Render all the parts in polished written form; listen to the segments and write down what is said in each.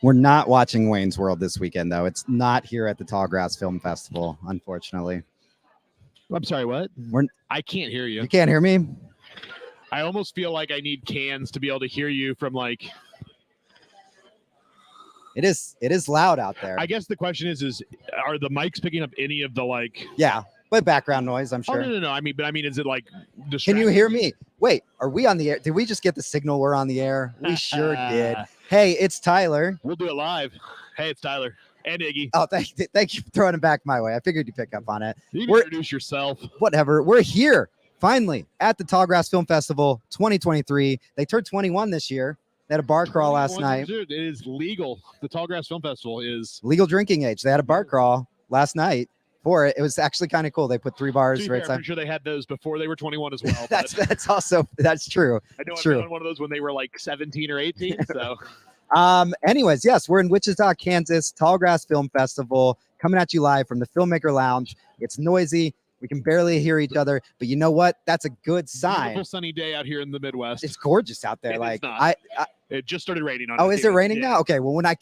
We're not watching Wayne's World this weekend, though. It's not here at the Tallgrass Film Festival, unfortunately. I'm sorry, what? I can't hear you. You can't hear me? I almost feel like I need cans to be able to hear you from like... It is loud out there. I guess the question is are the mics picking up any of the like... Yeah, but background noise, I'm sure. Oh, no. I mean, is it like... Can you hear me? Wait, are we on the air? Did we just get the signal we're on the air? We sure did. Hey, it's Tyler. We'll do it live. Hey, it's Tyler and Iggy. Oh, thank you for throwing it back my way. I figured you'd pick up on it. You can introduce yourself. Whatever. We're here, finally, at the Tallgrass Film Festival 2023. They turned 21 this year. They had a bar crawl last night. Dude, it is legal. The Tallgrass Film Festival is... legal drinking age. They had a bar crawl last night for it. It was actually kind of cool. They put 3 bars right side. I'm sure they had those before they were 21 as well. That's true. I know I've done one of those when they were like 17 or 18. So, anyways, yes, we're in Wichita, Kansas, Tallgrass Film Festival, coming at you live from the Filmmaker Lounge. It's noisy. We can barely hear each other, but you know what? That's a good sign. Beautiful sunny day out here in the Midwest. It's gorgeous out there. It just started raining on. Oh, is it raining now? Okay. Well, when I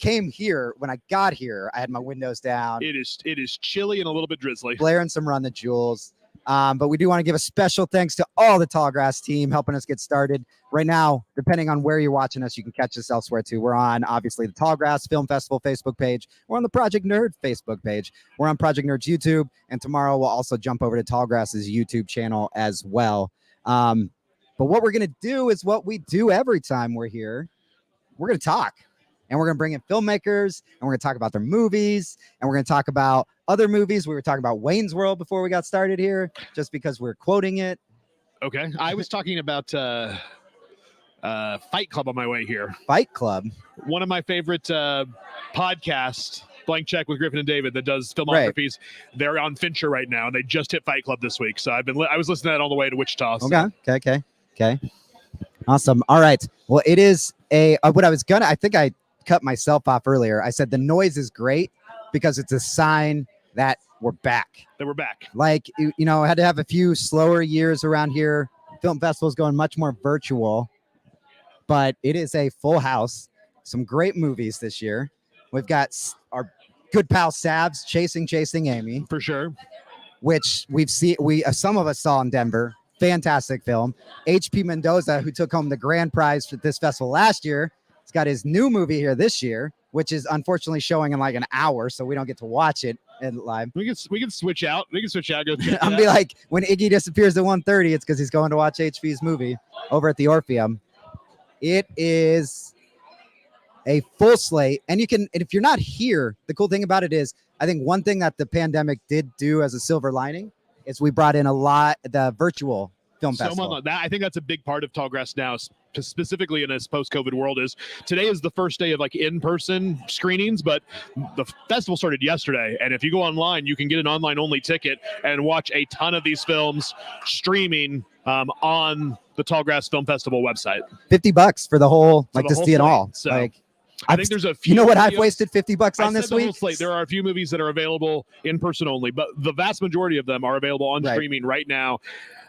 got here, I had my windows down. It is chilly and a little bit drizzly. Blaring some Run the Jewels. But we do want to give a special thanks to all the Tallgrass team helping us get started. Right now, depending on where you're watching us, you can catch us elsewhere too. We're on, obviously, the Tallgrass Film Festival Facebook page. We're on the Project Nerd Facebook page. We're on Project Nerd's YouTube. And tomorrow, we'll also jump over to Tallgrass's YouTube channel as well. But what we're going to do is what we do every time we're here. We're going to talk. And we're going to bring in filmmakers, and we're going to talk about their movies, and we're going to talk about other movies. We were talking about Wayne's World before we got started here, just because we're quoting it. Okay. I was talking about Fight Club on my way here. Fight Club? One of my favorite podcasts, Blank Check with Griffin and David, that does filmographies. Right. They're on Fincher right now, and they just hit Fight Club this week. So I was listening to that all the way to Wichita. So. Okay. Awesome. All right. Well, it is I think I cut myself off earlier. I said the noise is great because it's a sign that we're back. Like, I had to have a few slower years around here. Film festival's going much more virtual, but it is a full house. Some great movies this year. We've got our good pal Savs chasing Amy, for sure, which some of us saw in Denver. Fantastic film. H.P. Mendoza, who took home the grand prize for this festival last year, he's got his new movie here this year, which is unfortunately showing in like an hour, so we don't get to watch it live. We can switch out. Go check I'll be like, when Iggy disappears at 1:30, it's because he's going to watch HP's movie over at the Orpheum. It is a full slate, and if you're not here, the cool thing about it is, I think one thing that the pandemic did do as a silver lining is we brought in the virtual film festival. I think that's a big part of Tallgrass now, specifically in this post-COVID world. Is today is the first day of like in-person screenings, but the festival started yesterday, and if you go online, you can get an online-only ticket and watch a ton of these films streaming on the Tallgrass Film Festival website. $50 for the whole, to see it all. So, I think there's a few. You know what I've wasted $50 on this week? There are a few movies that are available in person only, but the vast majority of them are available on streaming right now.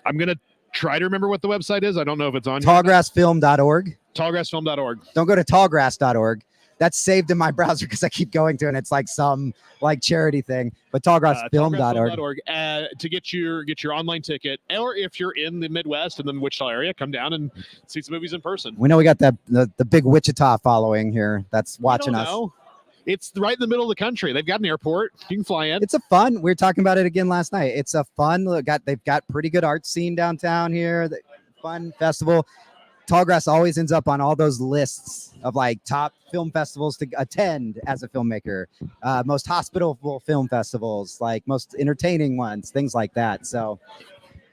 I'm going to try to remember what the website is. I don't know if it's on Tallgrassfilm.org. Tallgrassfilm.org. Don't go to tallgrass.org. That's saved in my browser because I keep going to it, and it's like some charity thing. But tallgrassfilm.org. To get your online ticket, or if you're in the Midwest and the Wichita area, come down and see some movies in person. We know we got the big Wichita following here that's watching us. It's right in the middle of the country. They've got an airport. You can fly in. It's we were talking about it again last night. It's a fun they've got pretty good art scene downtown here. Fun festival. Tallgrass always ends up on all those lists of top film festivals to attend as a filmmaker, most hospitable film festivals, most entertaining ones, things like that. So,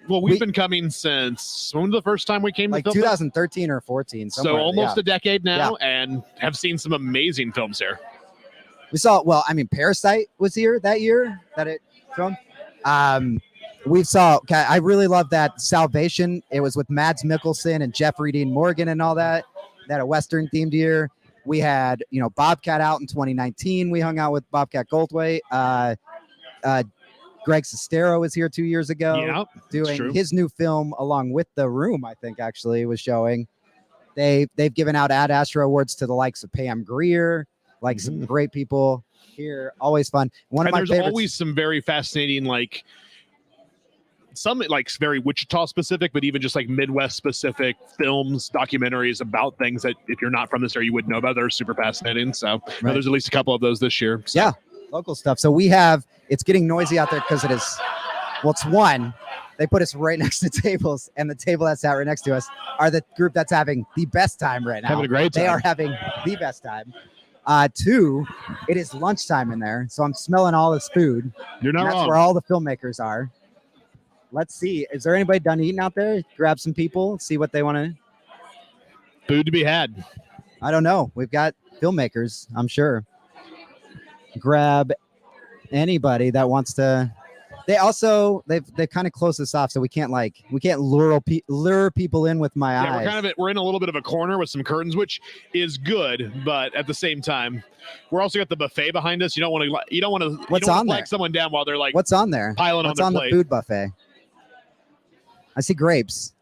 well, we've been coming since when was the first time we came? To 2013 or 14. So almost a decade now, and have seen some amazing films here. We saw, Parasite was here that year that it filmed. I really love that Salvation. It was with Mads Mikkelsen and Jeffrey Dean Morgan and all that. That a Western themed year. We had, Bobcat out in 2019. We hung out with Bobcat Goldthwait. Greg Sestero was here 2 years ago Yeah, doing true. his new film along with The Room, I think actually was showing. They've given out Ad Astra awards to the likes of Pam Grier, like some great people here. Always fun. One of my there's favorites. always some very fascinating, like some like very Wichita specific, but even just like Midwest specific films, documentaries about things that if you're not from this area, you wouldn't know about. They're super fascinating. So there's at least a couple of those this year. So. Yeah, local stuff. So it's getting noisy out there because it is, well, it's one, they put us right next to tables, and the table that's out right next to us are the group that's having the best time right now. Having a great time. They are having the best time. Two, it is lunchtime in there, so I'm smelling all this food. You're not wrong. That's where all the filmmakers are. Let's see. Is there anybody done eating out there? Grab some people, see what they want to. Food to be had. I don't know. We've got filmmakers, I'm sure. Grab anybody that wants to. They've kind of closed this off, so we can't lure people in with my eyes. We're in a little bit of a corner with some curtains, which is good, but at the same time, we're also got the buffet behind us. You don't want to flag someone down while they're like, what's on there? Piling what's on the plate. Food buffet? I see grapes.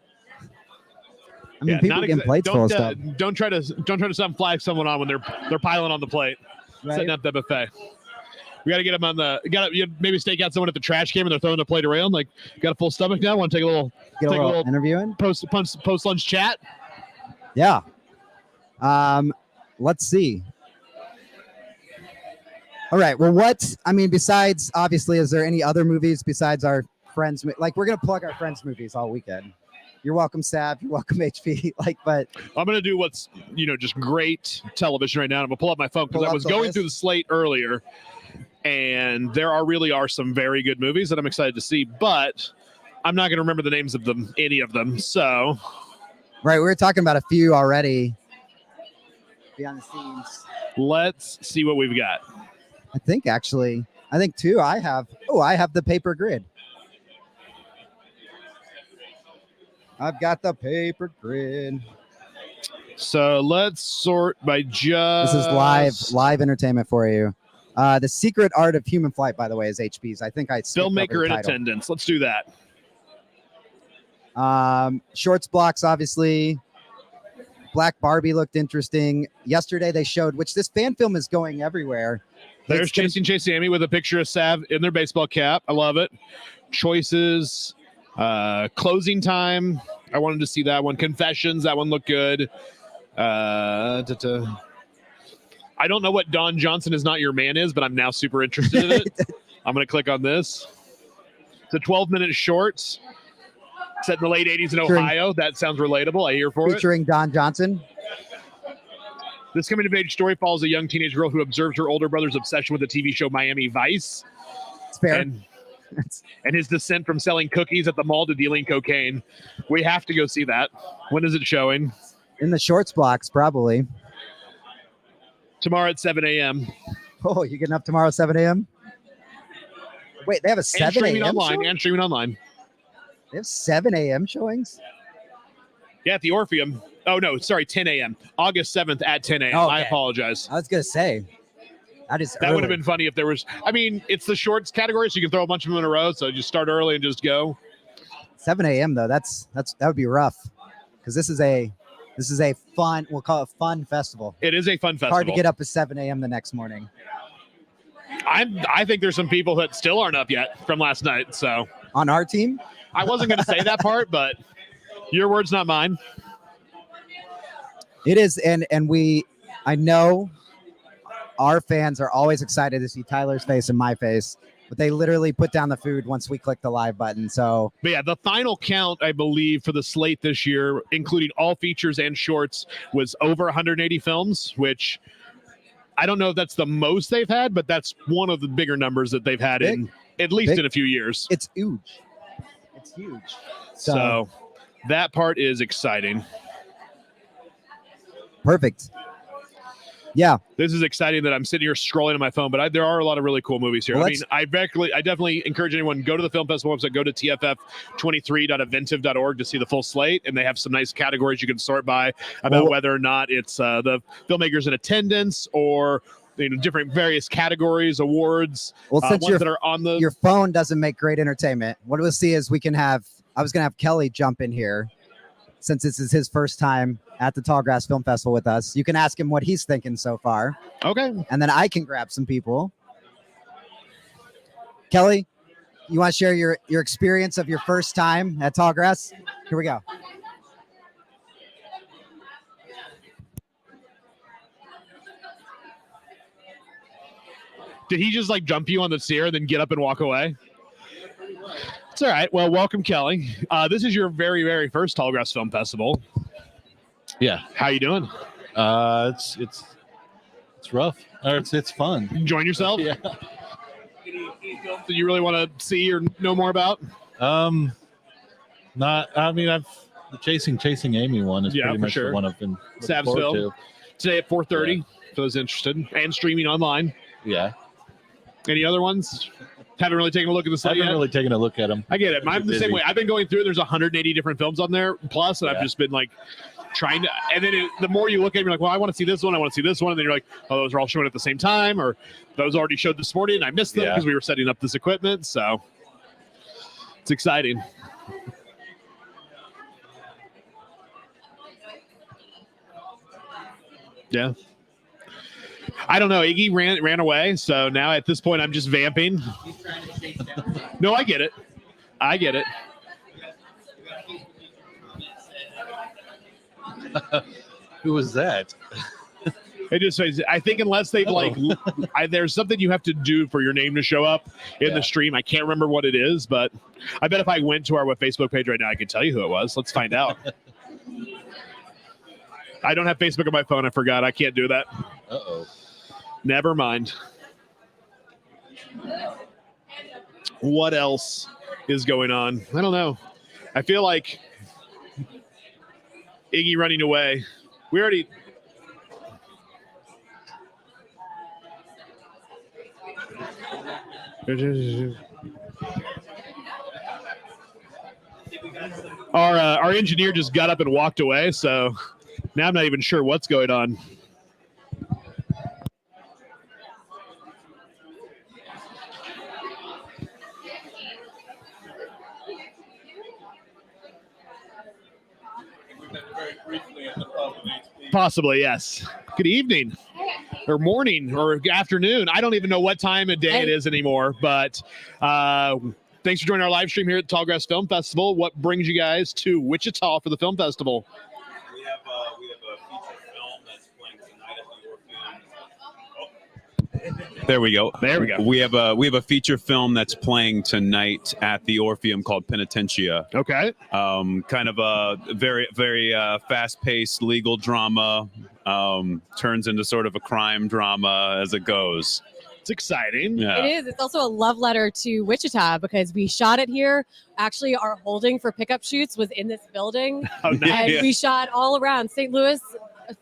I mean, people getting plates full of stuff. Don't try to flag someone on when they're piling on the plate, setting up the buffet. We got to get them on the. You maybe stake out someone at the trash can and they're throwing the plate around. Like, got a full stomach now. Want to take a little interview in post lunch chat. Yeah. Let's see. All right. Well, besides obviously, is there any other movies besides our friends? Like, we're gonna plug our friends' movies all weekend. You're welcome, Sav. You're welcome, HP. But I'm gonna do what's just great television right now. I'm gonna pull up my phone because I was going through the slate earlier. And there are some very good movies that I'm excited to see, but I'm not going to remember the names of any of them. So, right, we were talking about a few already behind the scenes. Let's see what we've got. I think two. I have the paper grid. I've got the paper grid. So let's sort by just. This is live entertainment for you. The Secret Art of Human Flight, by the way, is HP's. I think Filmmaker in attendance. Let's do that. Shorts blocks, obviously. Black Barbie looked interesting. Yesterday they showed, which this fan film is going everywhere. There's Chasing Amy with a picture of Sav in their baseball cap. I love it. Choices. Closing Time. I wanted to see that one. Confessions. That one looked good. I don't know what Don Johnson Is Not Your Man is, but I'm now super interested in it. I'm going to click on this. It's a 12-minute short set in the late 80s in Ohio. That sounds relatable. I hear for it. Featuring Don Johnson. This coming-of-age story follows a young teenage girl who observed her older brother's obsession with the TV show Miami Vice. It's fair. And his descent from selling cookies at the mall to dealing cocaine. We have to go see that. When is it showing? In the shorts blocks, probably. Tomorrow at 7 a.m. Oh, you getting up tomorrow at 7 a.m.? Wait, they have a 7 a.m. And streaming online. They have 7 a.m. showings? Yeah, at the Orpheum. Oh, no, sorry, 10 a.m. August 7th at 10 a.m. Okay. I apologize. I was going to say. That would have been funny if there was. I mean, it's the shorts category, so you can throw a bunch of them in a row. So just start early and just go. 7 a.m. though, that would be rough. Because this is a fun, we'll call it fun festival. It is a fun festival. Hard to get up at 7 a.m. the next morning. I think there's some people that still aren't up yet from last night. So on our team, I wasn't going to say that part, but your words, not mine. It is, and I know our fans are always excited to see Tyler's face and my face, but they literally put down the food once we click the live button. So, but yeah, the final count, I believe, for the slate this year, including all features and shorts, was over 180 films, which I don't know if that's the most they've had, but that's one of the bigger numbers that they've had in at least in a few years. It's huge. It's huge. So that part is exciting. Perfect. Yeah, this is exciting that I'm sitting here scrolling on my phone, but there are a lot of really cool movies here. Well, I definitely encourage anyone, go to the Film Festival website, go to tff23.eventive.org to see the full slate, and they have some nice categories you can sort by about whether or not it's the filmmakers in attendance or different various categories, awards. Well, since ones that are on the your phone doesn't make great entertainment, what we'll see is I was gonna have Kelly jump in here, since this is his first time at the Tallgrass Film Festival with us. You can ask him what he's thinking so far. Okay. And then I can grab some people. Kelly, you want to share your experience of your first time at Tallgrass? Here we go. Did he just like jump you on the stair and then get up and walk away? It's all right. Well, welcome, Kelly. This is your very, very first Tallgrass Film Festival. Yeah. How you doing? It's rough. Or it's fun. Enjoying yourself? Yeah. Any films that you really want to see or know more about? Not. I mean, the Chasing Amy one is pretty much the one I've been looking forward to. Today at 4:30 for those interested, and streaming online. Yeah. Any other ones? Haven't really taken a look at the site I haven't really taken a look at them. I get it. I'm the same way. I've been going through. There's 180 different films on there plus, and I've just been like trying to. And then the more you look at it, you're like, well, I want to see this one. I want to see this one. And then you're like, oh, those are all showing at the same time, or those already showed this morning and I missed them because we were setting up this equipment. So it's exciting. Yeah. I don't know. Iggy ran away, so now at this point I'm just vamping. No, I get it. I get it. Who was that? It just says, I think unless they've there's something you have to do for your name to show up in the stream. I can't remember what it is, but I bet if I went to our Facebook page right now, I could tell you who it was. Let's find out. I don't have Facebook on my phone. I forgot. I can't do that. Uh-oh. Never mind. What else is going on? I don't know. I feel like Iggy running away. We already... Our engineer just got up and walked away, so now I'm not even sure what's going on. Possibly, yes. Good evening, or morning, or afternoon. I don't even know what time of day it is anymore, but thanks for joining our live stream here at the Tallgrass Film Festival. What brings you guys to Wichita for the film festival? We have a feature film that's playing tonight at the Orpheum. There we go. There we go. We have a feature film that's playing tonight at the Orpheum called Penitentia. Okay. Kind of a very, very fast-paced legal drama. Turns into sort of a crime drama as it goes. It's exciting. Yeah. It is. It's also a love letter to Wichita because we shot it here. Actually, our holding for pickup shoots was in this building. Oh, nice. And we shot all around St. Louis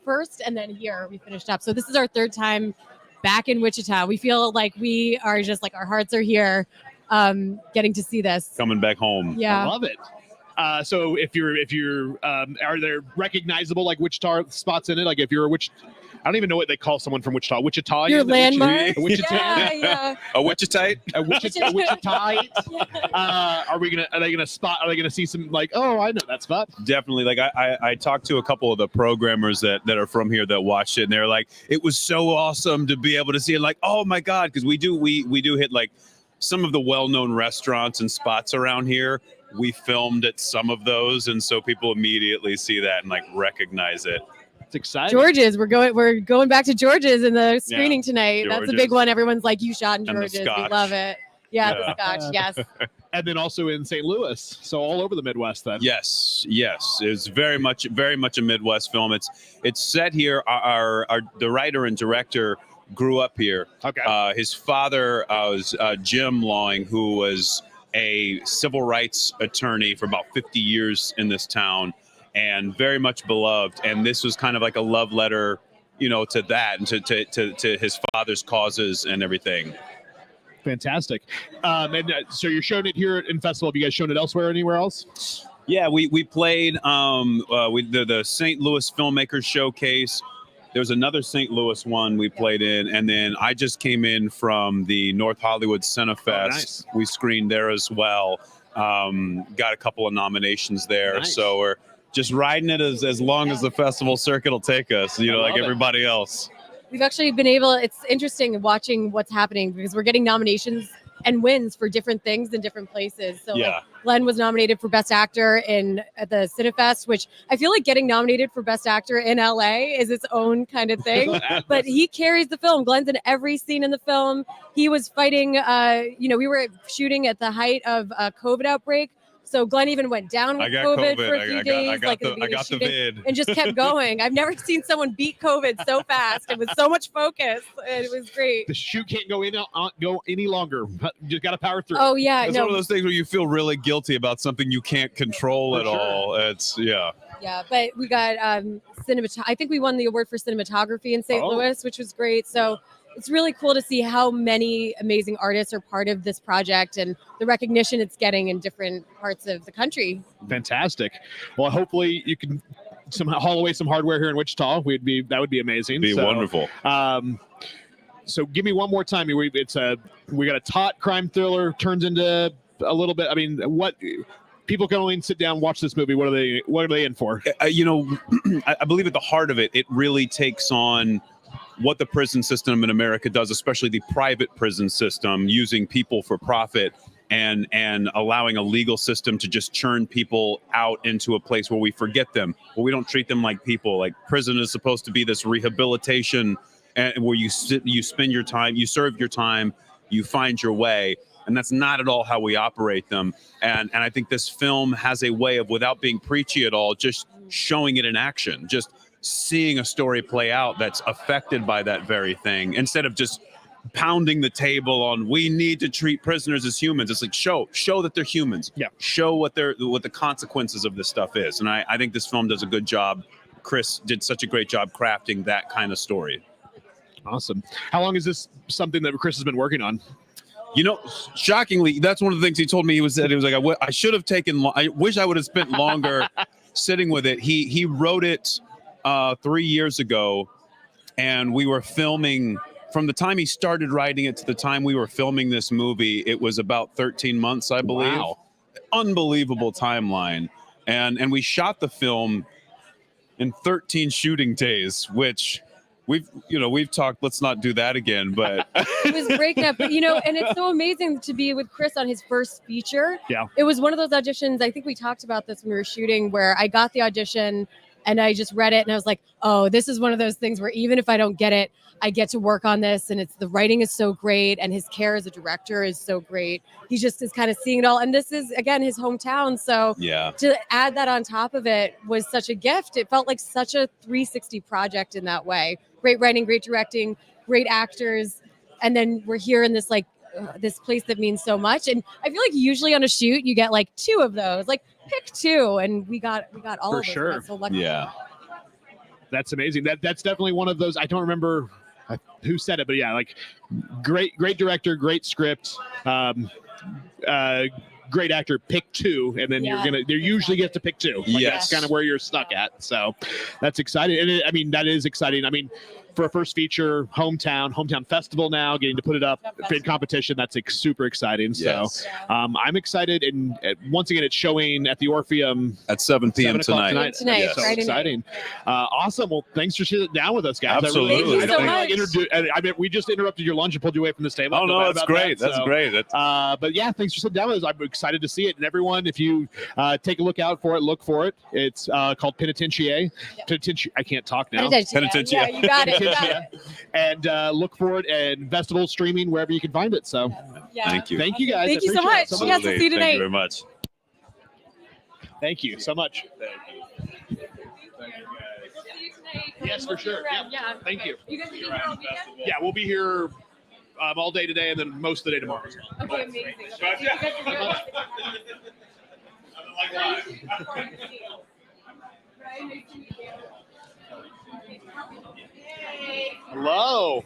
first, and then here we finished up. So this is our third time back in Wichita. We feel like we are just like our hearts are here, getting to see this. Coming back home. Yeah. I love it. So if you're are there recognizable like Wichita spots in it? Like if you're I don't even know what they call someone from Wichita. Wichita. Your landmark. Wichita. Yeah. A Wichita? A Wichita. Are they gonna see some like, oh, I know that spot? Definitely. Like I talked to a couple of the programmers that are from here that watched it, and they're like, it was so awesome to be able to see it. Like, oh my God, because we do hit like some of the well-known restaurants and spots around here. We filmed at some of those, and so people immediately see that and like recognize it. It's exciting. George's. We're going back to George's in the screening tonight. George's. That's a big one. Everyone's like, you shot in And the George's. We Scotch. love it. Yeah, the Scotch. Yes. And then also in St. Louis, so all over the Midwest. Then Yes, it's very much a Midwest film. It's set here. The writer and director grew up here. Okay. His father was Jim Lawing, who was a civil rights attorney for about 50 years in this town, and very much beloved. And this was kind of like a love letter, to that and to his father's causes and everything. Fantastic. So you're showing it here in festival. Have you guys shown it anywhere else? Yeah, we played the St. Louis Filmmaker Showcase. There's another St. Louis one we played in, and then I just came in from the North Hollywood Cinefest. Nice. We screened there as well. Got a couple of nominations there, Nice. so we're just riding it as long as the festival circuit will take us. You know, like everybody else. We've actually been able. It's interesting watching what's happening because we're getting nominations and wins for different things in different places. So like Glenn was nominated for Best Actor at the Cinefest, which I feel like getting nominated for Best Actor in LA is its own kind of thing. But he carries the film. Glenn's in every scene in the film. He was fighting, we were shooting at the height of a COVID outbreak. So Glenn even went down with COVID for a few days. I got the vid. And just kept going. I've never seen someone beat COVID so fast and with so much focus. It was great. The shoot can't go any longer. You just got to power through. Oh, yeah. It's one of those things where you feel really guilty about something you can't control at all. It's, Yeah, but we got I think we won the award for cinematography in St. Louis, which was great. So it's really cool to see how many amazing artists are part of this project and the recognition it's getting in different parts of the country. Fantastic. Well, hopefully you can somehow haul away some hardware here in Wichita. That would be amazing. Be wonderful. So give me one more time. We got a taut crime thriller turns into a little bit. I mean, what people can only sit down, watch this movie. What are they in for? I believe at the heart of it, it really takes on what the prison system in America does, especially the private prison system, using people for profit and allowing a legal system to just churn people out into a place where we forget them, where we don't treat them like people. Like prison is supposed to be this rehabilitation and where you spend your time, you serve your time, you find your way. And that's not at all how we operate them. And I think this film has a way of, without being preachy at all, just showing it in action, just seeing a story play out that's affected by that very thing, instead of just pounding the table on we need to treat prisoners as humans. It's like show that they're humans. Yeah. Show what the consequences of this stuff is. And I think this film does a good job. Chris did such a great job crafting that kind of story. Awesome. How long is this something that Chris has been working on? You know, shockingly, that's one of the things he told me. He was like, I should have taken. I wish I would have spent longer sitting with it. He wrote it 3 years ago, and we were filming from the time he started writing it to the time we were filming this movie. It was about 13 months, I believe. Wow. Unbelievable timeline. And we shot the film in 13 shooting days, which we've talked, let's not do that again, but it was breaking up, and it's so amazing to be with Chris on his first feature. Yeah. It was one of those auditions. I think we talked about this when we were shooting, where I got the audition and I just read it and I was like, oh, this is one of those things where even if I don't get it, I get to work on this. And the writing is so great. And his care as a director is so great. He just is kind of seeing it all. And this is, again, his hometown. So to add that on top of it was such a gift. It felt like such a 360 project in that way. Great writing, great directing, great actors. And then we're here in this this place that means so much. And I feel like usually on a shoot, you get like 2 of those, like pick 2. And we got all For of those. sure. So lucky. yeah. That's amazing. That's definitely one of those. I don't remember who said it, but yeah, like great director, great script, great actor. Pick 2, and then you usually get to pick 2. Like that's kind of where you're stuck at. So that's exciting, and that is exciting. I mean, for a first feature, hometown festival now, getting to put it up in competition, that's super exciting. Yes. So I'm excited, and once again, it's showing at the Orpheum At 7 p.m. 7 o'clock tonight. Tonight, So Friday exciting. Awesome. Well, thanks for sitting down with us, guys. Absolutely. Thank you so much. I mean, we just interrupted your lunch and pulled you away from this table. Oh, no, that's great. That's great. But yeah, thanks for sitting down with us. I'm excited to see it. And everyone, if you take a look for it. It's called Penitentiary. I can't talk now. Yeah, you got it. You got it. And look for it and Festival streaming wherever you can find it. So Yeah. Thank you. thank you guys. Thank I you so appreciate it much. Yes, we'll see you tonight. Thank you very much. Thank you so much. We'll see you tonight. Yes, for sure. Yeah. Thank you. You guys will be here all weekend? Yeah, we'll be here all day today and then most of the day tomorrow. Okay, amazing. Okay, you guys will be here. Hello.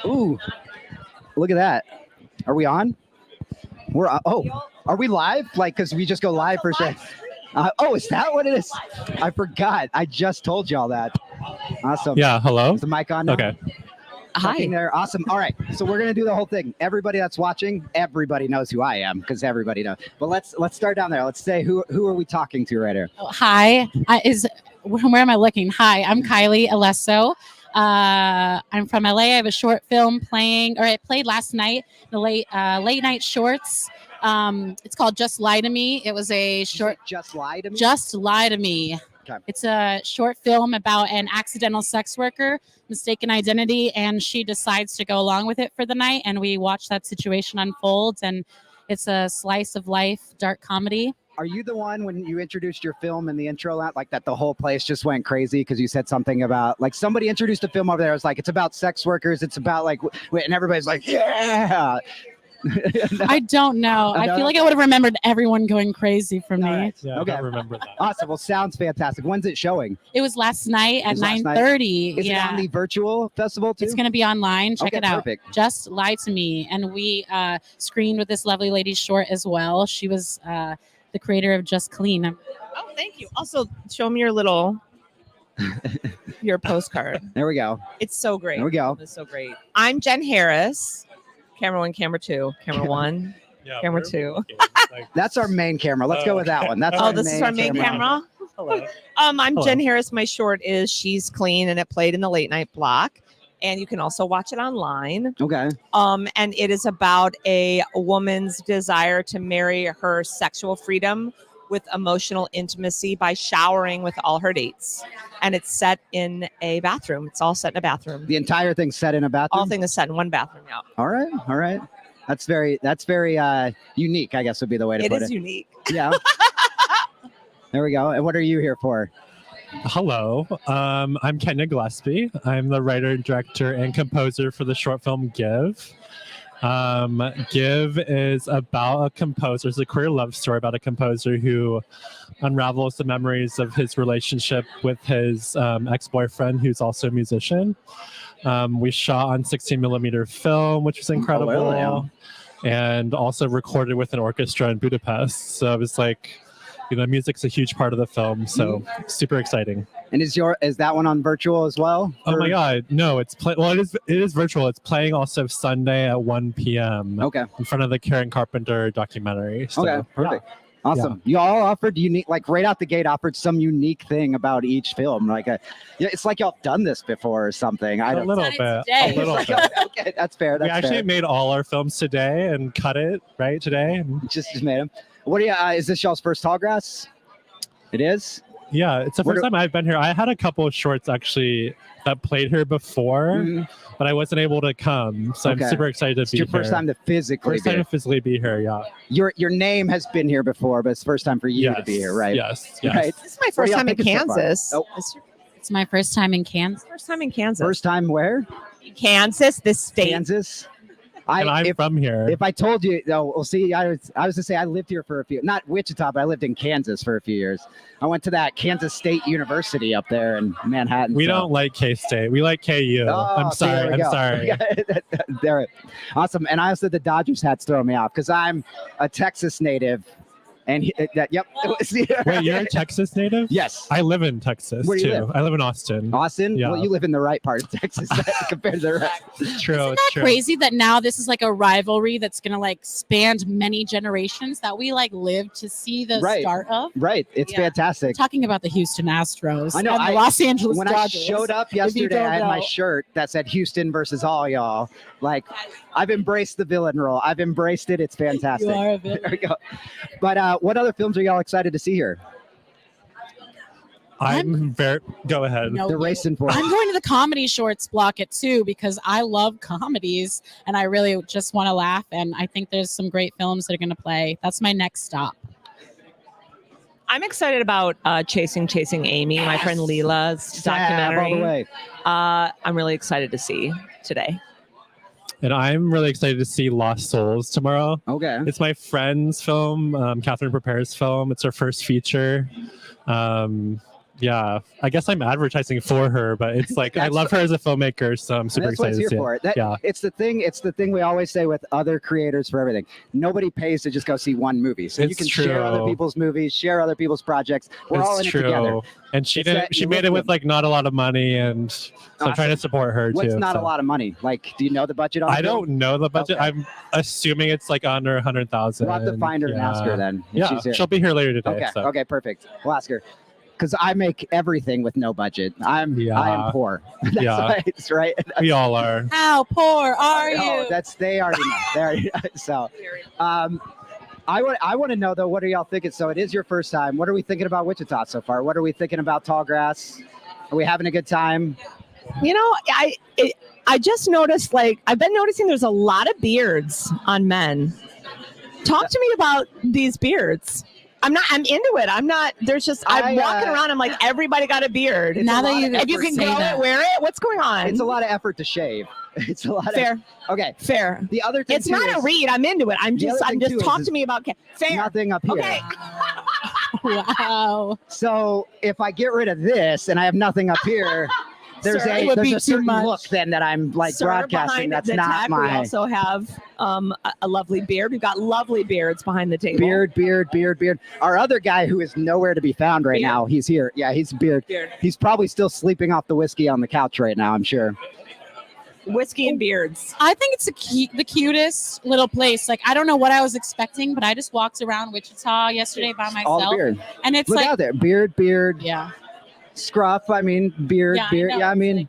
Ooh, look at that. Are we on? We're are we live? Like, because we just go live for sure. Is that what it is? I forgot. I just told y'all that. Awesome. Yeah. Hello. Is the mic on now? Okay. Hi. There. Awesome. All right. So we're gonna do the whole thing. Everybody that's watching, everybody knows who I am because everybody knows. But let's start down there. Let's say who are we talking to right here? Hi. Where am I looking? Hi, I'm Kylie Alesso. I'm from LA. I have a short film I played last night, the late night shorts. It's called Just Lie to Me. It was a short. Just Lie to Me. Just Lie to Me. Okay. It's a short film about an accidental sex worker, mistaken identity, and she decides to go along with it for the night. And we watch that situation unfold. And it's a slice of life, dark comedy. Are you the one when you introduced your film in the intro, like that the whole place just went crazy because you said something about like somebody introduced a film over there? It was like, it's about sex workers. It's about like, and everybody's like, yeah. No. I don't know. I feel like I would have remembered everyone going crazy from me. Right. Yeah, Okay. I don't remember that. Awesome. Well, sounds fantastic. When's it showing? It was last night at 9:30. Is it on the virtual festival too? It's going to be online. Check it out. Perfect. Just Lie to Me. And we screened with this lovely lady short as well. She was the creator of Just Clean. Oh, thank you. Also, show me your postcard. There we go. It's so great. There we go. It's so great. I'm Jen Harris. Camera 1, camera 2. Camera 1, Yeah, camera we're 2. looking, like- That's our main camera. Let's go with that one. That's This is our main camera. Hello. I'm Hello. Jen Harris. My short is She's Clean, and it played in the late night block. And you can also watch it online. Okay. And it is about a woman's desire to marry her sexual freedom with emotional intimacy by showering with all her dates. And it's set in a bathroom. It's all set in a bathroom. The entire thing's set in a bathroom. All things is set in one bathroom. Yeah. All right. That's very unique, I guess would be the way to It put is it. unique. Yeah. There we go. And what are you here for? Hello. I'm Kenya Gillespie. I'm the writer, director, and composer for the short film Give. Give is about a composer. It's a queer love story about a composer who unravels the memories of his relationship with his ex-boyfriend, who's also a musician. We shot on 16mm film, which was incredible, and also recorded with an orchestra in Budapest. So it was like, music's a huge part of the film, so super exciting. And is that one on virtual as well? Oh my God, no! It is virtual. It's playing also Sunday at 1 p.m. Okay. In front of the Karen Carpenter documentary. So, Okay, perfect. Yeah. Awesome. You all offered unique, like right out the gate, offered some unique thing about each film. Like, it's like y'all done this before or something. A little bit. Okay, that's fair. We actually made all our films today and cut it right today. Just made them. What do you? Is this y'all's first Tallgrass? It is. Yeah, it's the first time I've been here. I had a couple of shorts actually that played here before, but I wasn't able to come. So I'm super excited to be here. It's your first time to physically be here, yeah. Your name has been here before, but it's first time for you to be here, right? Yes. Right? This is my first time in Kansas. It's my first time in Kansas. First time in Kansas. First time where? Kansas, this state. Kansas. I'm from here. If I told you, well, see, I was to say I lived here for not Wichita, but I lived in Kansas for a few years. I went to that Kansas State University up there in Manhattan. We don't like K-State. We like KU. I'm sorry. There, awesome. And I also the Dodgers hats throw me off because I'm a Texas native. And yep. Wait, you're a Texas native? Yes. I live in Texas Where do you too. live? I live in Austin. Austin? Yeah. Well, you live in the right part of Texas compared to the rest. True. Isn't that crazy that now this is like a rivalry that's gonna like span many generations that we like live to see the start of? Right. It's fantastic. We're talking about the Houston Astros. I know. And the Los Angeles when Dodgers. I showed up yesterday, I had my shirt that said Houston versus all y'all. Like, I've embraced the villain role. I've embraced it. It's fantastic. You are a villain. There we go. But what other films are y'all excited to see here? Go ahead. No, They're racing for it. I'm going to the comedy shorts block at 2 because I love comedies and I really just want to laugh. And I think there's some great films that are going to play. That's my next stop. I'm excited about Chasing Amy, my friend Leela's documentary. All the way. I'm really excited to see today. And I'm really excited to see Lost Souls tomorrow. Okay. It's my friend's film, Catherine Prepare's film. It's her first feature. Yeah, I guess I'm advertising for her, but it's like I love her as a filmmaker, so I'm super That's what excited it's to here see for. it. Yeah. It's the thing. It's the thing we always say with other creators for everything. Nobody pays to just go see one movie, so you It's can share other true. people's movies, share other people's projects. We're all in It's it true. together. And she It's that did. She you made look it with good. like not a lot of money, and so I'm trying to support her What's too. not a so. lot of money? Like, do you know the budget on? I the film? don't know the budget. Okay. I'm assuming it's like under 100,000. We'll have to find her and ask her then. if Yeah, she's here. she'll be here later today. Okay. So. Okay. Perfect. We'll ask her. Because I make everything with no budget. I am poor. That's Yeah. why it's right. We all are. How poor are Oh, you? they already know. They already know. So, I want to know though. What are y'all thinking? So it is your first time. What are we thinking about Wichita so far? What are we thinking about Tallgrass? Are we having a good time? You know, I just noticed, like, I've been noticing there's a lot of beards on men. Talk to me about these beards. I'm into it. I'm walking around. I'm like, everybody got a beard. It's Now a that lot you of If you effort. can say grow that. it, wear it. What's going on? It's a lot of effort to shave. It's a lot fair, of okay. fair. The other thing It's too not a is read. I'm into it. I'm the other just thing, too, talk is to me about fair. nothing up here. Okay. Wow. So if I get rid of this and I have nothing up here, there's Sir, it would there's be a too certain much. look then that I'm like Sir, broadcasting. behind That's the not tech, We my also have a lovely beard. We've got lovely beards behind the table. beard. Our other guy who is nowhere to be found right Beard. now. He's here. Yeah, he's beard. Beard. He's probably still sleeping off the whiskey on the couch right now. I'm sure. Whiskey and beards. I think it's the cutest little place. Like, I don't know what I was expecting, but I just walked around Wichita yesterday by All the myself. beard. And it's Look like, out there. Beard. yeah, Scruff. I mean, beard. Yeah, I beard. know. Yeah, I mean,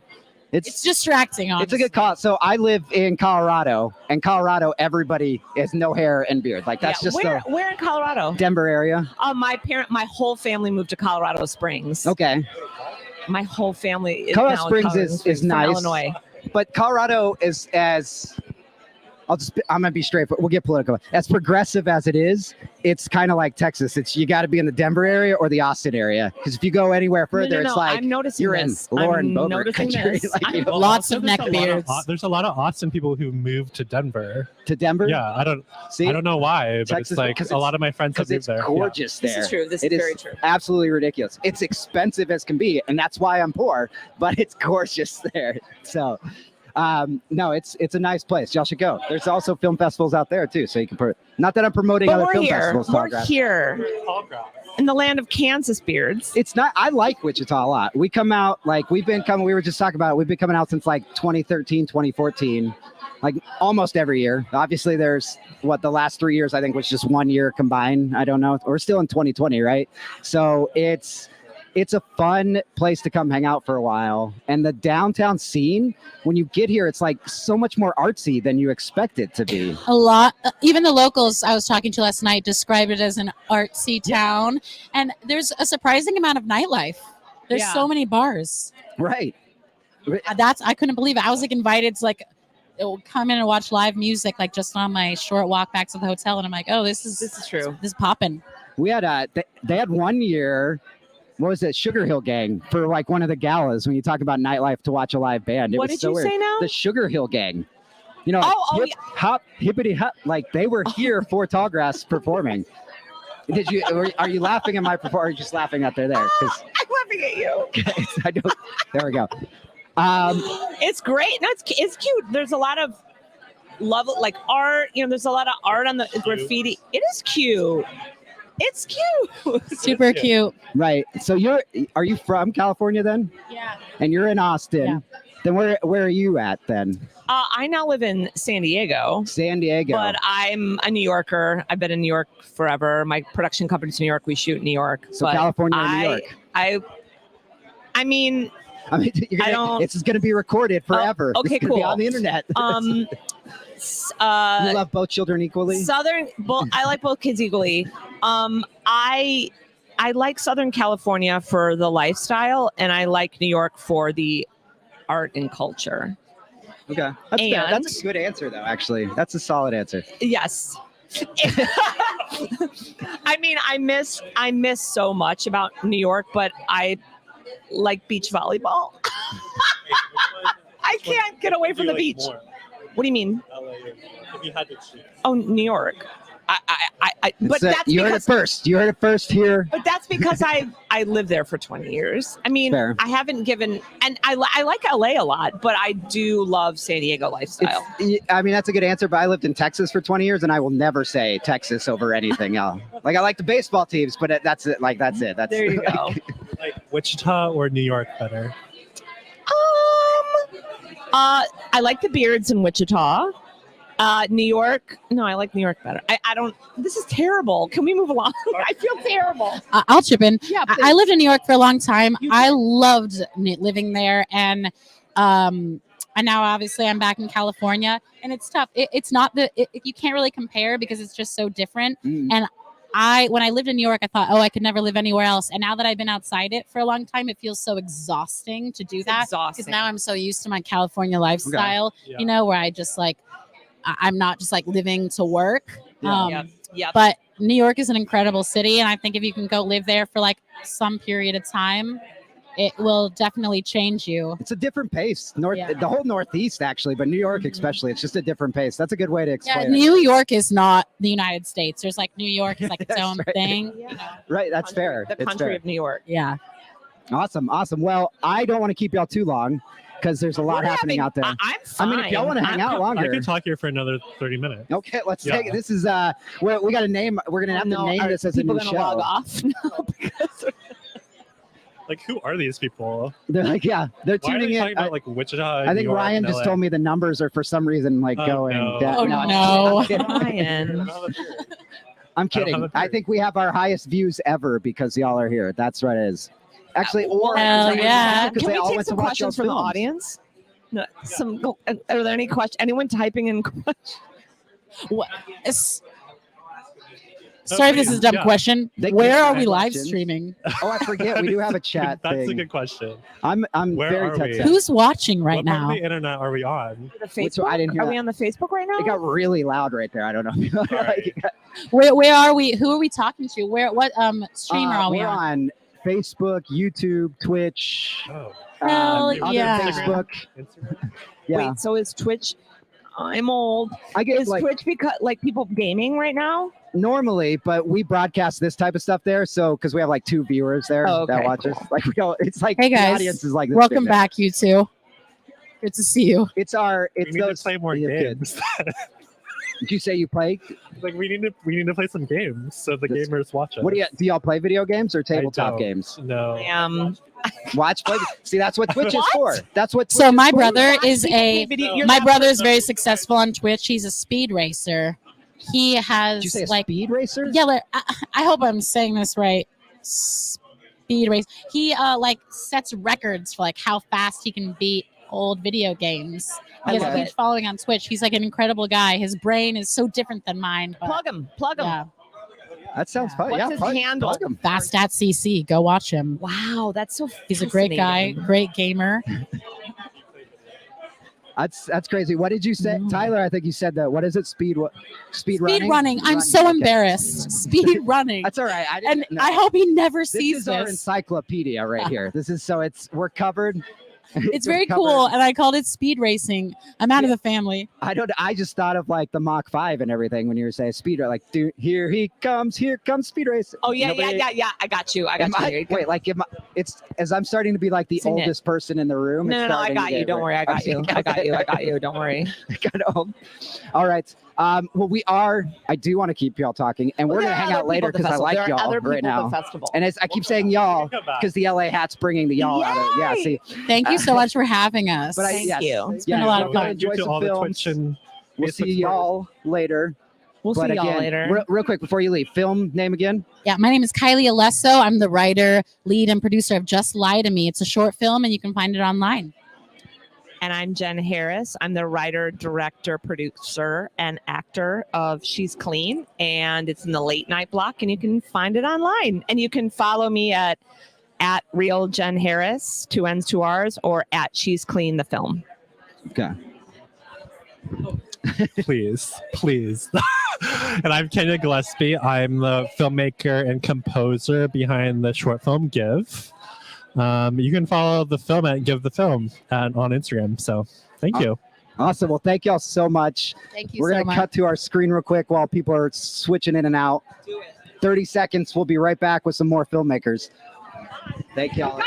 it's distracting. It's a Honestly. good call. So I live in Colorado, and Colorado, everybody has no hair and beard. Like that's just where in Colorado? the Denver area. My whole family moved to Colorado Springs. Okay, My whole family is Colorado now in Springs Colorado is Springs from nice. Illinois. but Colorado is as I'm gonna be straight. We'll get political. As progressive as it is, it's kind of like Texas. It's you got to be in the Denver area or the Austin area, because if you go anywhere further, No, it's like I'm noticing you're this. in Lauren I'm Boebert noticing country. this. Like, you know, Lots Also, of there's neck a lot of beards. there's a lot of Austin people who moved to Denver. to Denver. Yeah, I don't know why, but Texas, it's like 'cause a lot of my friends have because moved it's there. gorgeous there. This is true. This It is very true. Absolutely ridiculous. It's expensive as can be, and that's why I'm poor. But it's gorgeous there. So, no, it's a nice place. Y'all should go. There's also film festivals out there too, so you can. Not that I'm promoting But other we're film here. festivals. We're Tallgrass. here in the land of Kansas beards. It's not. I like Wichita a lot. We come out like we've been coming. We were just talking about it. We've been coming out since like 2013, 2014, like almost every year. Obviously, there's the last 3 years I think was just 1 year combined. I don't know. We're still in 2020, right? So it's a fun place to come hang out for a while. And the downtown scene, when you get here, it's like so much more artsy than you expect it to be. A lot, even the locals I was talking to last night described it as an artsy town, and there's a surprising amount of nightlife. There's Yeah. so many bars. Right. I couldn't believe it. I was like invited to like come in and watch live music like just on my short walk back to the hotel, and I'm like, oh, this is true. This is popping. We had they had 1 year. What was it? Sugar Hill Gang for like one of the galas when you talk about nightlife to watch a live band. It What was did so you weird. say now? The Sugar Hill Gang. You know, Oh, hop, hippity hop. Like they were here for Tallgrass performing. Did you? Are you laughing at my performance? Or are you just laughing out there? 'Cause I'm laughing at you. I don't. There we go. It's great. No, it's cute. There's a lot of love, like art. You know, there's a lot of art on the graffiti. It is cute. It's cute. Super cute. Right. So are you from California then? Yeah. And you're in Austin. Yeah. Then where are you at then? I now live in San Diego. San Diego. But I'm a New Yorker. I've been in New York forever. My production company's in New York. We shoot in New York. So But California and New York. I mean, I mean, it's going to be recorded forever. okay, it's gonna be cool. on the internet. You love both children equally? I like both kids equally. I like Southern California for the lifestyle, and I like New York for the art and culture. Okay. That's fair. That's a good answer, though, actually. That's a solid answer. Yes. I mean, I miss so much about New York, but I like beach volleyball. I can't get away from the beach. What do you mean? LA, if you had to choose. Oh, New York. But that's you heard it because first. You heard it first here. But that's because I lived there for 20 years. I mean, Fair. I haven't given, and I like LA a lot, but I do love San Diego lifestyle. I mean, that's a good answer, but I lived in Texas for 20 years, and I will never say Texas over anything else. Like, I like the baseball teams, but that's it. Like, that's it. That's There you go. Like Wichita or New York better? I like the beards in Wichita. New York. No, I like New York better. I don't. This is terrible. Can we move along? I feel terrible. I'll chip in. Yeah, I lived in New York for a long time. You I loved living there, and now obviously I'm back in California, and it's tough. It's not you can't really compare because it's just so different. And when I lived in New York, I thought, oh, I could never live anywhere else. And now that I've been outside it for a long time, it feels so exhausting to do that. Because now I'm so used to my California lifestyle, you know, where I just like, I'm not just like living to work. But New York is an incredible city. And I think if you can go live there for like some period of time, it will definitely change you. It's a different pace. The whole Northeast, actually, but New York especially, it's just a different pace. That's a good way to explain it. New York is not the United States. There's like New York is like its own thing. Right, that's fair. The country of New York. Yeah. Awesome. Well, I don't want to keep y'all too long because there's a lot happening out there. I'm fine. I mean, if y'all want to hang out longer. I could talk here for another 30 minutes. Okay, let's take it. This is, we got a name. We're going to have to name this as a new show. People going to log off? No, because... Like, who are these people? They're like, they're Why tuning are they in. talking about like Wichita? I think Ryan just told me the numbers are for some reason like going down. No. I'm kidding. Ryan. I'm kidding. I think we have our highest views ever because y'all are here. That's what it is. Actually, or Hell yeah. Can we take some questions from the audience? No, are there any questions? Anyone typing in questions? Sorry if this is a dumb question. Where are we live streaming? Oh, I forget. We do have a chat That's thing. a good question. I'm Where very are we? touched. Who's watching right What part now? of the internet are we on? The Facebook? I didn't hear Are we on the Facebook right now? It got really loud right there. I don't know. Right. Where are we? Who are we talking to? What stream are we we're on Facebook, YouTube, Twitch. Oh. Hell other yeah. Facebook. Instagram? Yeah. Wait, so is Twitch? I'm old. I guess Is like Twitch because like people gaming right now? normally, but we broadcast this type of stuff there. So because we have like 2 viewers there that watch us. Like we go, it's like Hey the guys, audience is like this welcome big back, you two. Good to see you. It's We need to play more games. Did you say you play? Like we need to play some games so the gamers watch us. What do y'all play video games or tabletop don't. games? No. Play. See, that's what Twitch is for. That's what. So Twitch my is for. brother is my My brother is very successful on Twitch. He's a speed racer. He has Did you say a like speed racer? yeah. I hope I'm saying this right. Speed race. He like sets records for like how fast he can beat old video games. He has a huge following on Twitch. He's like an incredible guy. His brain is so different than mine. But, Plug him. yeah. That sounds fun. What's his handle? plug 'em. Fast at CC. Go watch him. Wow, that's so. He's a great guy, fascinating. great gamer. That's crazy. What did you say, Tyler? I think you said that. What is it? Speed running? running. I'm so Okay. embarrassed. Speed running. That's all right. I And didn't know. I hope he never this sees is our this. encyclopedia right here. This is we're covered. It's very covered. cool, and I called it speed racing. I'm out of the family. I just thought of like the Mach 5 and everything when you were saying speed. Like, dude, here comes speed race. Oh yeah, Nobody- yeah. I got you. Wait, like it's as I'm starting to be like the Sing it. oldest person in the room. No, it's no, I starting got to you. get Don't worry, I got you. I got you. Don't worry. Got old. All right. Well, I do want to keep y'all talking, and we're gonna hang out later because I like y'all right now. And I keep saying y'all because the LA hat's bringing the y'all out of. Yeah. See. Thank you so much for having us. But Thank you. It's been a lot of go fun. enjoy You do some all the films. Twitch and We'll Facebook see y'all later. We'll But see y'all again, later. Real quick before you leave, film name again. Yeah, my name is Kylie Alesso. I'm the writer, lead, and producer of Just Lie to Me. It's a short film, and you can find it online. And I'm Jen Harris. I'm the writer, director, producer, and actor of She's Clean. And it's in the late night block, and you can find it online. And you can follow me at Real Jen Harris, 2 N's, 2 R's, or at She's Clean the film. Okay. please. And I'm Kenya Gillespie. I'm the filmmaker and composer behind the short film Give. You can follow the film at Give the Film on Instagram. So thank you. Awesome. Well, thank y'all so much. Thank you We're so going to much. cut to our screen real quick while people are switching in and out. 30 seconds. We'll be right back with some more filmmakers. Thank y'all.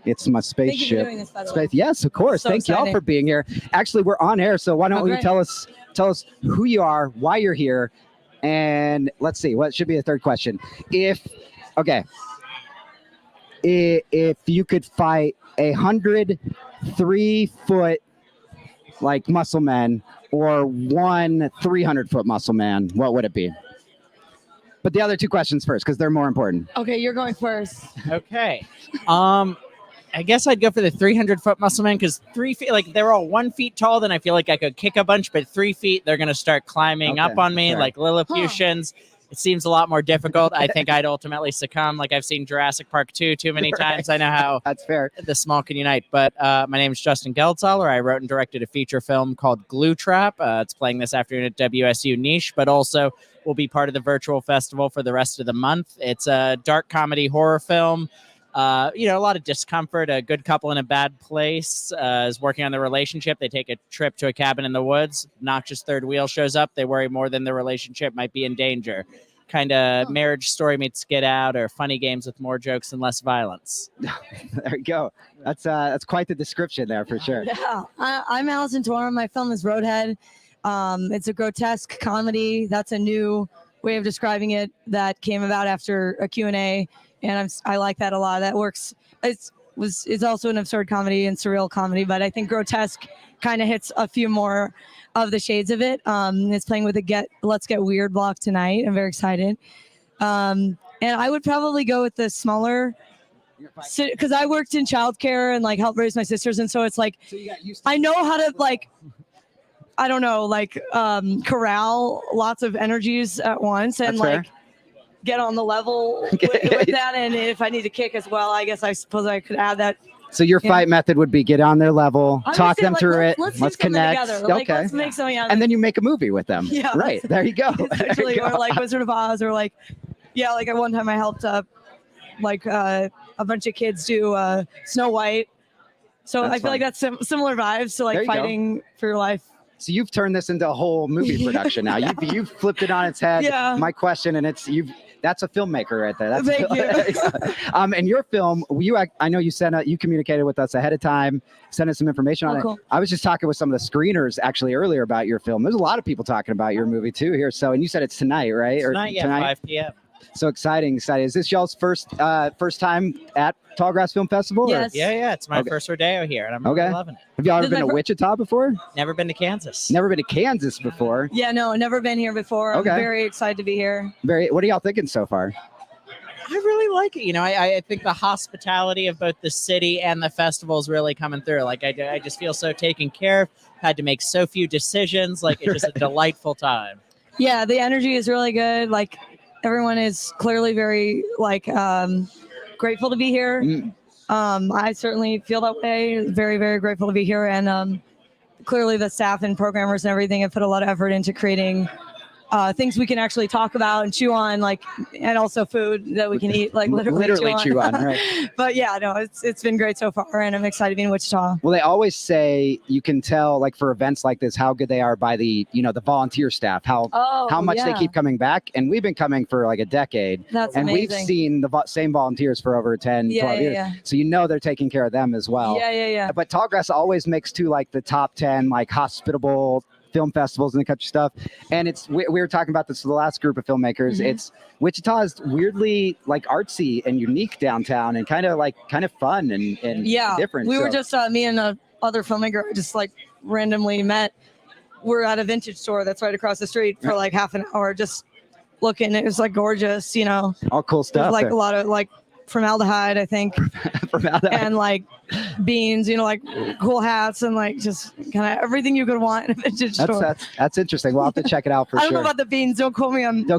It's my Thank you for spaceship. doing this, by the way. Yes, of course. So Thank y'all exciting. for being here. Actually, we're on air, so why don't Oh, we great. tell us who you are, why you're here, and let's see, what should be the third question? If you could fight 100 3-foot like muscle men or one 300-foot muscle man, what would it be? But the other two questions first, because they're more important. Okay, you're going first. Okay. I guess I'd go for the 300-foot muscle man because 3 feet, like they're all 1 feet tall, then I feel like I could kick a bunch, but 3 feet, they're going to start climbing up Okay, on me fair. like Lilliputians. It seems a lot more difficult. I think I'd ultimately succumb. Like I've seen Jurassic Park 2 too many times. I know how That's fair. the small can unite. But my name is Justin Geldzahler. I wrote and directed a feature film called Glue Trap. It's playing this afternoon at WSU Niche, but also will be part of the virtual festival for the rest of the month. It's a dark comedy horror film. A lot of discomfort. A good couple in a bad place is working on their relationship. They take a trip to a cabin in the woods. Noxious third wheel shows up. They worry more than their relationship might be in danger. Kind of Marriage Story meets Get Out, or funny games with more jokes and less violence. There you go. That's quite the description there for sure. Yeah, I'm Allison Torm. My film is Roadhead. It's a grotesque comedy. That's a new way of describing it that came about after a Q&A, and I like that a lot. That works. It's also an absurd comedy and surreal comedy, but I think grotesque kind of hits a few more of the shades of it. It's playing with a Let's Get Weird block tonight. I'm very excited. And I would probably go with the smaller, because I worked in childcare and like helped raise my sisters, and so it's like I know how to like, I don't know, like corral lots of energies at once and That's fair. like get on the level with that. And if I need to kick as well, I suppose I could add that. So your fight method would be get on their level, I would talk say, them like, through let's it, do let's something connect. together. Like, Okay. let's make something out of And then you make a movie with them. Yeah, Right. There you go. There essentially, you go. or like Wizard of Oz, or like, like at one time I helped a bunch of kids do Snow White. So That's I feel fun. like that's similar vibes to There like you go. fighting for your life. So you've turned this into a whole movie production now. You've flipped it on its head. Yeah. My question, and that's a filmmaker right there. That's Thank you. And your film, I know you communicated with us ahead of time, sent us some information on Oh, it. cool. I was just talking with some of the screeners actually earlier about your film. There's a lot of people talking about your movie too here. So, and you said it's tonight, right? Tonight, 5 p.m. So exciting. Is this y'all's first time at Tallgrass Film Festival? or- Yes. Yeah. It's my Okay. first rodeo here, and I'm Okay. really loving it. Have y'all ever This is been my to Wichita before? Never been to Kansas. Never been to Kansas before. Yeah, no, never been here before. Okay. I'm very excited to be here. What are y'all thinking so far? I really like it. I think the hospitality of both the city and the festival is really coming through. Like I just feel so taken care of. Had to make so few decisions. Like it's just a delightful time. Yeah, the energy is really good. Like everyone is clearly very like grateful to be here. Mm. I certainly feel that way. Very, very grateful to be here, and clearly the staff and programmers and everything have put a lot of effort into creating things we can actually talk about and chew on, like, and also food that we can eat, like literally chew on, right? But yeah, no, it's been great so far, and I'm excited to be in Wichita. Well, they always say you can tell, like for events like this, how good they are by the the volunteer staff, how much they keep coming back. And we've been coming for like a decade. That's and amazing. we've seen the same volunteers for over 10, 12 years. Yeah. So they're taking care of them as well. Yeah. But Tallgrass always makes to like the top 10 like hospitable film festivals and the country stuff. And we were talking about this with the last group of filmmakers. It's Wichita is weirdly like artsy and unique downtown and kind of fun and different. We were just me and other filmmaker just like randomly met. We're at a vintage store that's right across the street for like half an hour just looking. It was like gorgeous, all cool stuff. Like a lot of like formaldehyde, I think. Formaldehyde. And like beans, like cool hats and like just kind of everything you could want in a vintage store. That's interesting. We'll have to check it out for I sure. don't know about the beans. Don't quote me on they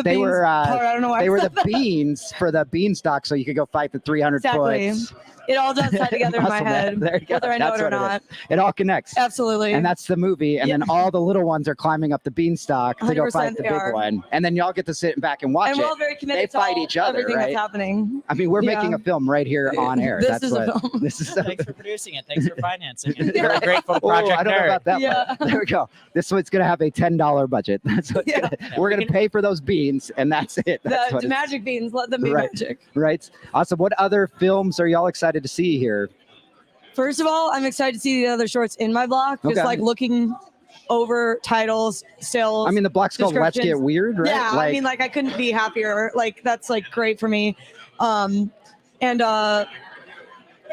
beans were part. I don't know why they I were said the that. beans for the beanstalk, so you could go fight the 300 Exactly. foot. It all does tie together in my Muscle head, Man. There you go. whether I know That's it or what not. It all connects. Absolutely. And that's the movie. And then all the little ones are climbing up the beanstalk to go 100% fight the they big are. one. And then y'all get to sit back and watch and we're all it. very committed They to fight each other, everything right? that's happening. I mean, we're making a film right here on air. This That's is what, a film. This is Thanks for producing it. Thanks for financing it. We're grateful to Oh, Project I don't know Nerd. about that. Yeah. But there we go. This one's going to have a $10 budget. That's what we're going to pay for those beans, and that's it. That's what The magic beans, let them be Right. magic. Right. Awesome. What other films are y'all excited to see here? First of all, I'm excited to see the other shorts in my block. Just Okay. like looking over titles, stills. I mean, the block's called Let's Get descriptions. Weird, right? Yeah, I mean, like I couldn't be happier. Like that's like great for me. And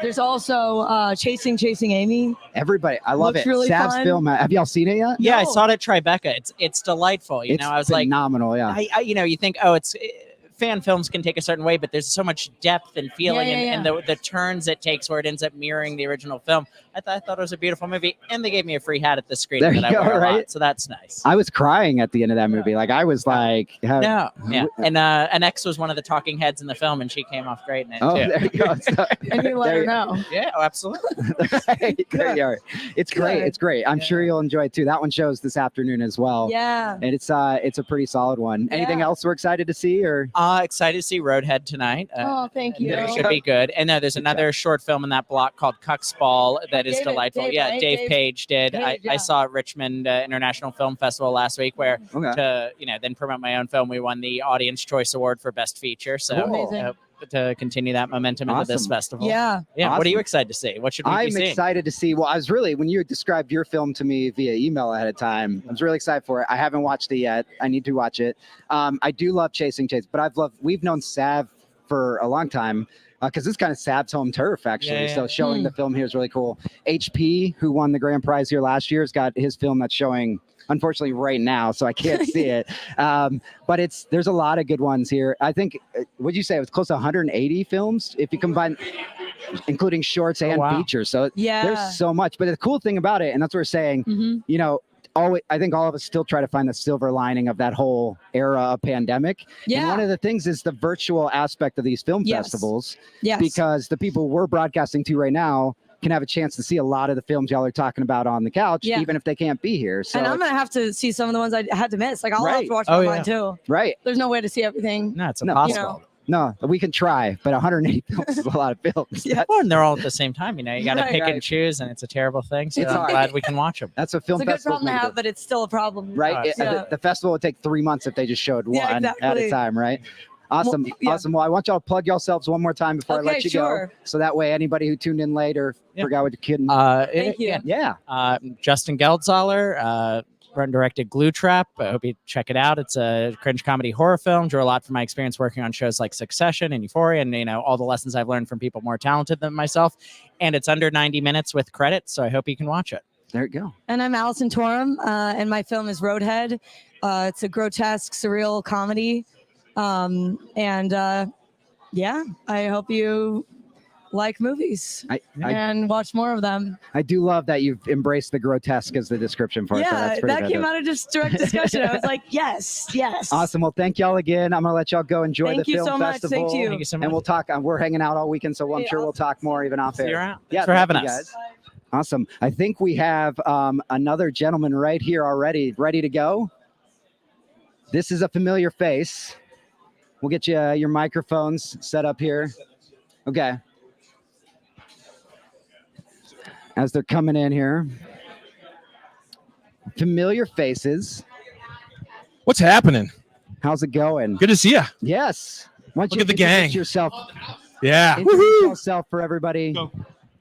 there's also Chasing Amy. everybody, I love Looks it. really Sav's fun. film. Have y'all seen it yet? Yeah, I No. saw it at Tribeca. It's delightful. It's I was like, phenomenal. Yeah. you think, fan films can take a certain way, but there's so much depth and feeling and the turns it takes where it ends up mirroring the original film. I thought it was a beautiful movie, and they gave me a free hat at the screening There that you I go, wear a right? lot, so that's nice. I was crying at the end of that movie. Like I was like, Yeah. And an ex was one of the talking heads in the film, and she came off great in it oh, too. there you go. So, And you let there her you- know. Yeah, absolutely. right, there you are. It's great. Good. It's great. I'm sure you'll enjoy it too. That one shows this afternoon as well. Yeah. And it's a pretty solid one. Anything Yeah. else we're excited to see or? Excited to see Roadhead tonight. Oh, thank you. It should be good. And there's another short film in that block called Cuck's Ball that is David- delightful. Dave, Yeah, right? Dave Dave Page did. Page, I yeah. saw at Richmond International Film Festival last week where Okay. to then promote my own film, we won the Audience Choice Award for Best Feature. So Cool. Amazing. to continue that momentum into this Awesome. festival. Yeah. Yeah. What are Awesome. you excited to see? What should we I'm be seeing? excited to see. Well, I was really, when you described your film to me via email ahead of time, I was really excited for it. I haven't watched it yet. I need to watch it. I do love Chasing Chase, but we've known Sav for a long time because this kind of Sav's home turf, actually. Yeah. So showing the film here is really cool. HP, who won the grand prize here last year, has got his film that's showing, unfortunately, right now, so I can't see it. But there's a lot of good ones here. I think, what'd you say? It was close to 180 films if you combine, including shorts and wow. features. So Yeah. there's so much. But the cool thing about it, and that's what we're saying, Mhm. I think all of us still try to find the silver lining of that whole era of pandemic. Yeah. And one of the things is the virtual aspect of these film Yes. festivals, Yes. because the people we're broadcasting to right now can have a chance to see a lot of the films y'all are talking about on the couch, Yeah. even if they can't be here. So, And I'm gonna have to see some of the ones I had to miss. Like I'll have Right. to watch Oh, online yeah. too. right. There's no way to see everything. No, it's No. impossible. No, we can try, but 180 films is a lot of films. Yeah. Well, and they're all at the same time. You got to Right. pick Right. and choose, and it's a terrible thing. So It's I'm hard. glad we can watch them. That's what film It's a good festivals problem to make have, it. but it's still a problem. Right? Yeah. The festival would take 3 months if they just showed one Yeah, at a exactly. time, right? Awesome. Well, yeah. Awesome. Well, I want y'all to plug yourselves one more time before I Okay, let you sure. go. So that way anybody who tuned in late or Yeah. forgot what you couldn't. Thank you. Yeah. Justin Geldzaler, wrote and directed Glue Trap. I hope you check it out. It's a cringe comedy horror film. Drew a lot from my experience working on shows like Succession and Euphoria, and all the lessons I've learned from people more talented than myself. And it's under 90 minutes with credits, so I hope you can watch it. There you go. And I'm Allison Torum, and my film is Roadhead. It's a grotesque, surreal comedy. Yeah, I hope you like movies and watch more of them. I do love that you've embraced the grotesque as the description for it. So Yeah, that's pretty that came out of just direct discussion. I was like, yes. Awesome. Well, thank y'all again. I'm going to let y'all go enjoy Thank the you film so much. festival. Thank you. Thank you so much. And we'll talk. We're hanging out all weekend, so I'm Yeah, sure we'll talk more even off See air. you around. Yeah, Thanks for having thank you us. guys. Awesome. I think we have another gentleman right here already, ready to go. This is a familiar face. We'll get you your microphones set up here. Okay. As they're coming in here. Familiar faces. What's happening? How's it going? Good to see you. Yes. Why don't Look you at the introduce gang. yourself. Yeah. Introduce yourself for everybody. Go.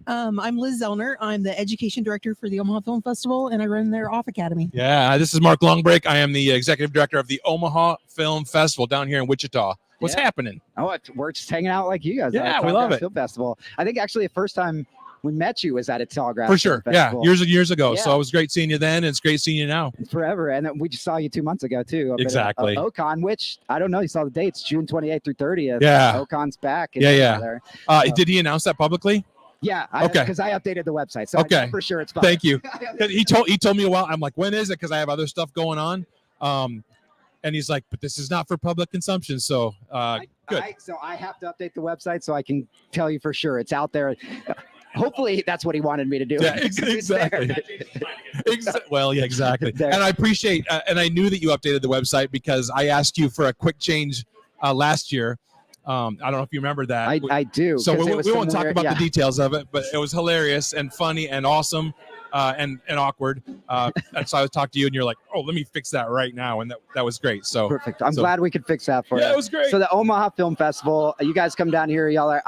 I'm Liz Zellner. I'm the education director for the Omaha Film Festival, and I run their Off Academy. Yeah. This is Mark Longbreak. I am the executive director of the Omaha Film Festival down here in Wichita. What's happening? Oh, we're just hanging out like you guys. Yeah, at we love Tallgrass it. Film Festival. I think actually the first time we met you was at a Tallgrass. For sure. Film Yeah. Festival. Years and years ago. Yeah. So it was great seeing you then. And it's great seeing you now. Forever. And then we just saw you 2 months ago too. up at, Exactly. Ocon, which I don't know. You saw the dates, June 28th through 30th. Yeah. Ocon's back. Yeah. There. Did he announce that publicly? Yeah. Okay. Because I updated the website. So I Okay. know for sure it's fine. Thank you. He told me a while. I'm like, when is it? Because I have other stuff going on. And he's like, but this is not for public consumption. So good. So I have to update the website so I can tell you for sure it's out there. Hopefully that's what he wanted me to do. Yeah, 'Cause it's there. exactly. Well, yeah, exactly. There. And I appreciate, and I knew that you updated the website because I asked you for a quick change last year. I don't know if you remember that. I do. So 'cause we it was won't talk somewhere- about yeah. the details of it, but it was hilarious and funny and awesome and awkward. And so I was talking to you, and you're like, "Oh, let me fix that right now," and that was great. So Perfect. I'm so- glad we could fix that for you. Yeah, it was great. So the Omaha Film Festival, you guys come down here. Y'all are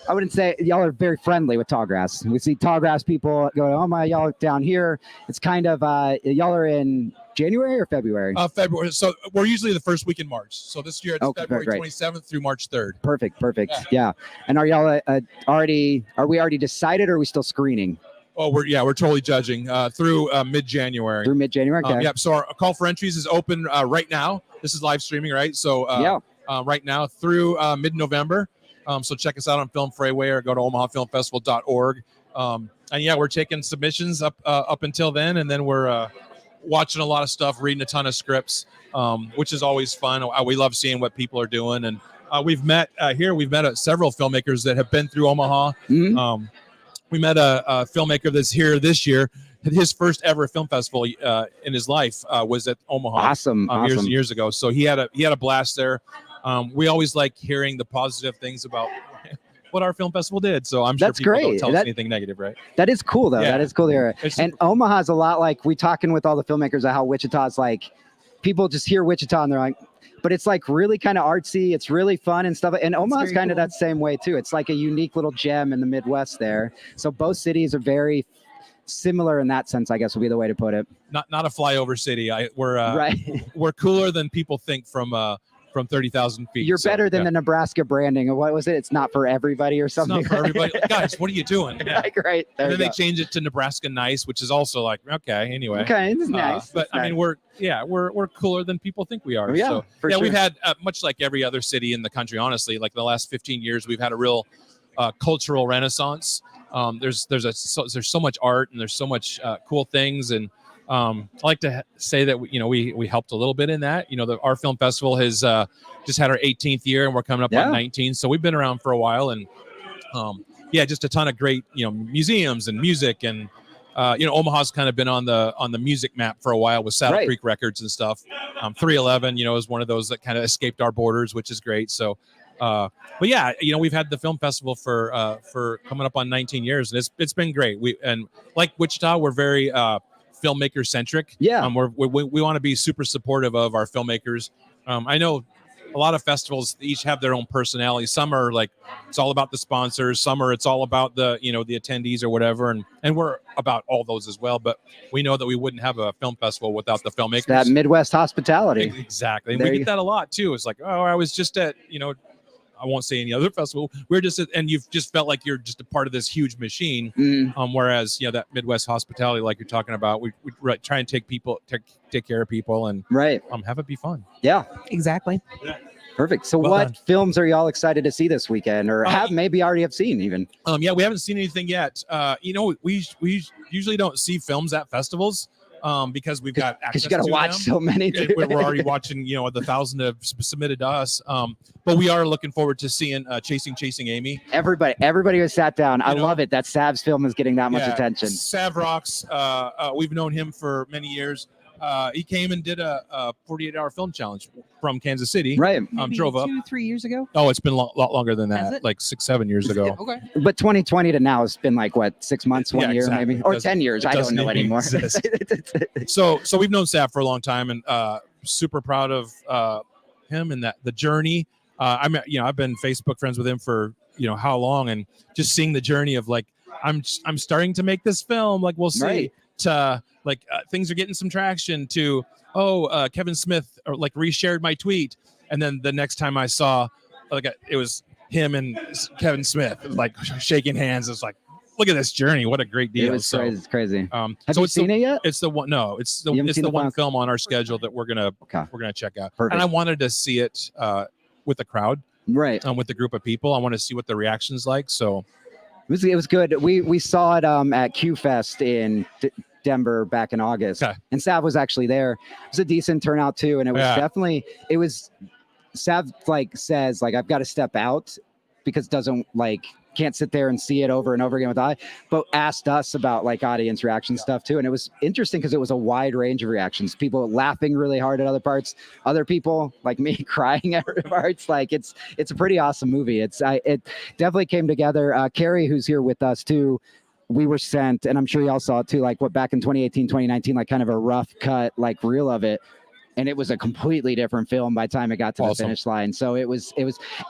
I wouldn't say y'all are very friendly with Tallgrass. We see Tallgrass people go to Omaha. Y'all are down here. It's kind of y'all are in January or February. February. So we're usually the first week in March. So this year it's Okay, February great. 27th through March 3rd. Perfect. Yeah. And are y'all are we already decided, or are we still screening Oh, we're totally judging through mid-January. through mid-January? Okay. Yep. So our call for entries is open right now. This is live streaming, right? So right now through mid-November. So check us out on Film Freeway or go to omahafilmfestival.org. And yeah, we're taking submissions up until then, and then we're watching a lot of stuff, reading a ton of scripts, which is always fun. We love seeing what people are doing, and we've met several filmmakers that have been through Omaha. Mhm. We met a filmmaker that's here this year. His first ever film festival in his life was at Omaha. Awesome. Years and years ago. So he had a blast there. We always like hearing the positive things about what our film festival did. So I'm sure That's people don't great. tell us anything negative, right? That is cool, though. Yeah. That is cool to hear. It's And Omaha's a lot like we talking with all the filmmakers about how Wichita's like, people just hear Wichita and they're like, but it's like really kind of artsy. It's really fun and stuff. And Omaha's very kind of cool. that same way too. It's like a unique little gem in the Midwest there. So both cities are very similar in that sense, I guess would be the way to put it. Not a flyover city. We're Right. we're cooler than people think from 30,000 feet. You're So, better than yeah. the Nebraska branding. Or what was it? It's not for everybody or It's something. not for everybody. Guys, what are you doing? Yeah. Like, right. There And then you they go. change it to Nebraska Nice, which is also like, okay, anyway. Okay, this is nice. But That's I mean, nice. we're cooler than people think we are. Yeah, So for yeah, sure. we've had much like every other city in the country. Honestly, like the last 15 years, we've had a real cultural renaissance. There's so much art and there's so much cool things, and I like to say that we helped a little bit in that. Our film festival has just had our 18th year, and we're coming up on 19. So we've been around for a while, and just a ton of great museums and music, and Omaha's kind of been on the music map for a while with Saddle Right. Creek Records and stuff. 311 is one of those that kind of escaped our borders, which is great. So but yeah, we've had the film festival for coming up on 19 years, and it's been great. And like Wichita, we're very filmmaker centric. Yeah. We want to be super supportive of our filmmakers. I know a lot of festivals each have their own personality. Some are like it's all about the sponsors. Some are it's all about the the attendees or whatever. And we're about all those as well. But we know that we wouldn't have a film festival without the filmmakers. That Midwest hospitality. Exactly. And There we you get that a lot too. It's like, oh, I was just at I won't say any other festival. We're just and you've just felt like you're just a part of this huge machine. Mm. Whereas that Midwest hospitality, like you're talking about, we try and take care of people and Right. have it be fun. Yeah. Exactly. Perfect. So Well what done. films are y'all excited to see this weekend, or have maybe already have seen even? We haven't seen anything yet. We usually don't see films at festivals. because we've got access because you got to watch them. so many. We're already watching, the 1,000 that have submitted to us. But we are looking forward to seeing Chasing Amy. Everybody who sat down, I love it that Sav's film is getting that much attention. Sav rocks. We've known him for many years. He came and did a 48-hour film challenge from Kansas City. Right. Drove up 2-3 years ago. Oh, it's been a lot longer than Has that, it? like 6-7 years ago. Okay. But 2020 to now has been like what, 6 months, 1 year exactly. maybe, or 10 years. It I don't doesn't know even anymore. exist. So we've known Sav for a long time, and super proud of him and the journey. I've been Facebook friends with him for how long, and just seeing the journey of like I'm starting to make this film. Like we'll see. Right. To things are getting some traction. To Kevin Smith reshared my tweet, and then the next time I saw it was him and Kevin Smith like shaking hands. It's like, look at this journey. What a great deal. It was crazy. It's crazy. Have so you it's seen it yet? It's the one. No, it's You haven't it's seen the the one final? film on our schedule that we're gonna check out. Perfect. And I wanted to see it with the crowd, Right. with the group of people. I want to see what the reaction's like. So It was good. We saw it at Q Fest in Denver back in August, and Sav was actually there. It was a decent turnout too, and it was definitely Sav says I've got to step out because can't sit there and see it over and over again with eye, but asked us about audience reaction stuff too. And it was interesting because it was a wide range of reactions. People laughing really hard at other parts, other people like me crying at parts. It's a pretty awesome movie. It definitely came together. Carrie, who's here with us too, we were sent, and I'm sure y'all saw it too, back in 2018, 2019, kind of a rough cut, reel of it. And it was a completely different film by the time it got to the finish line. So it was,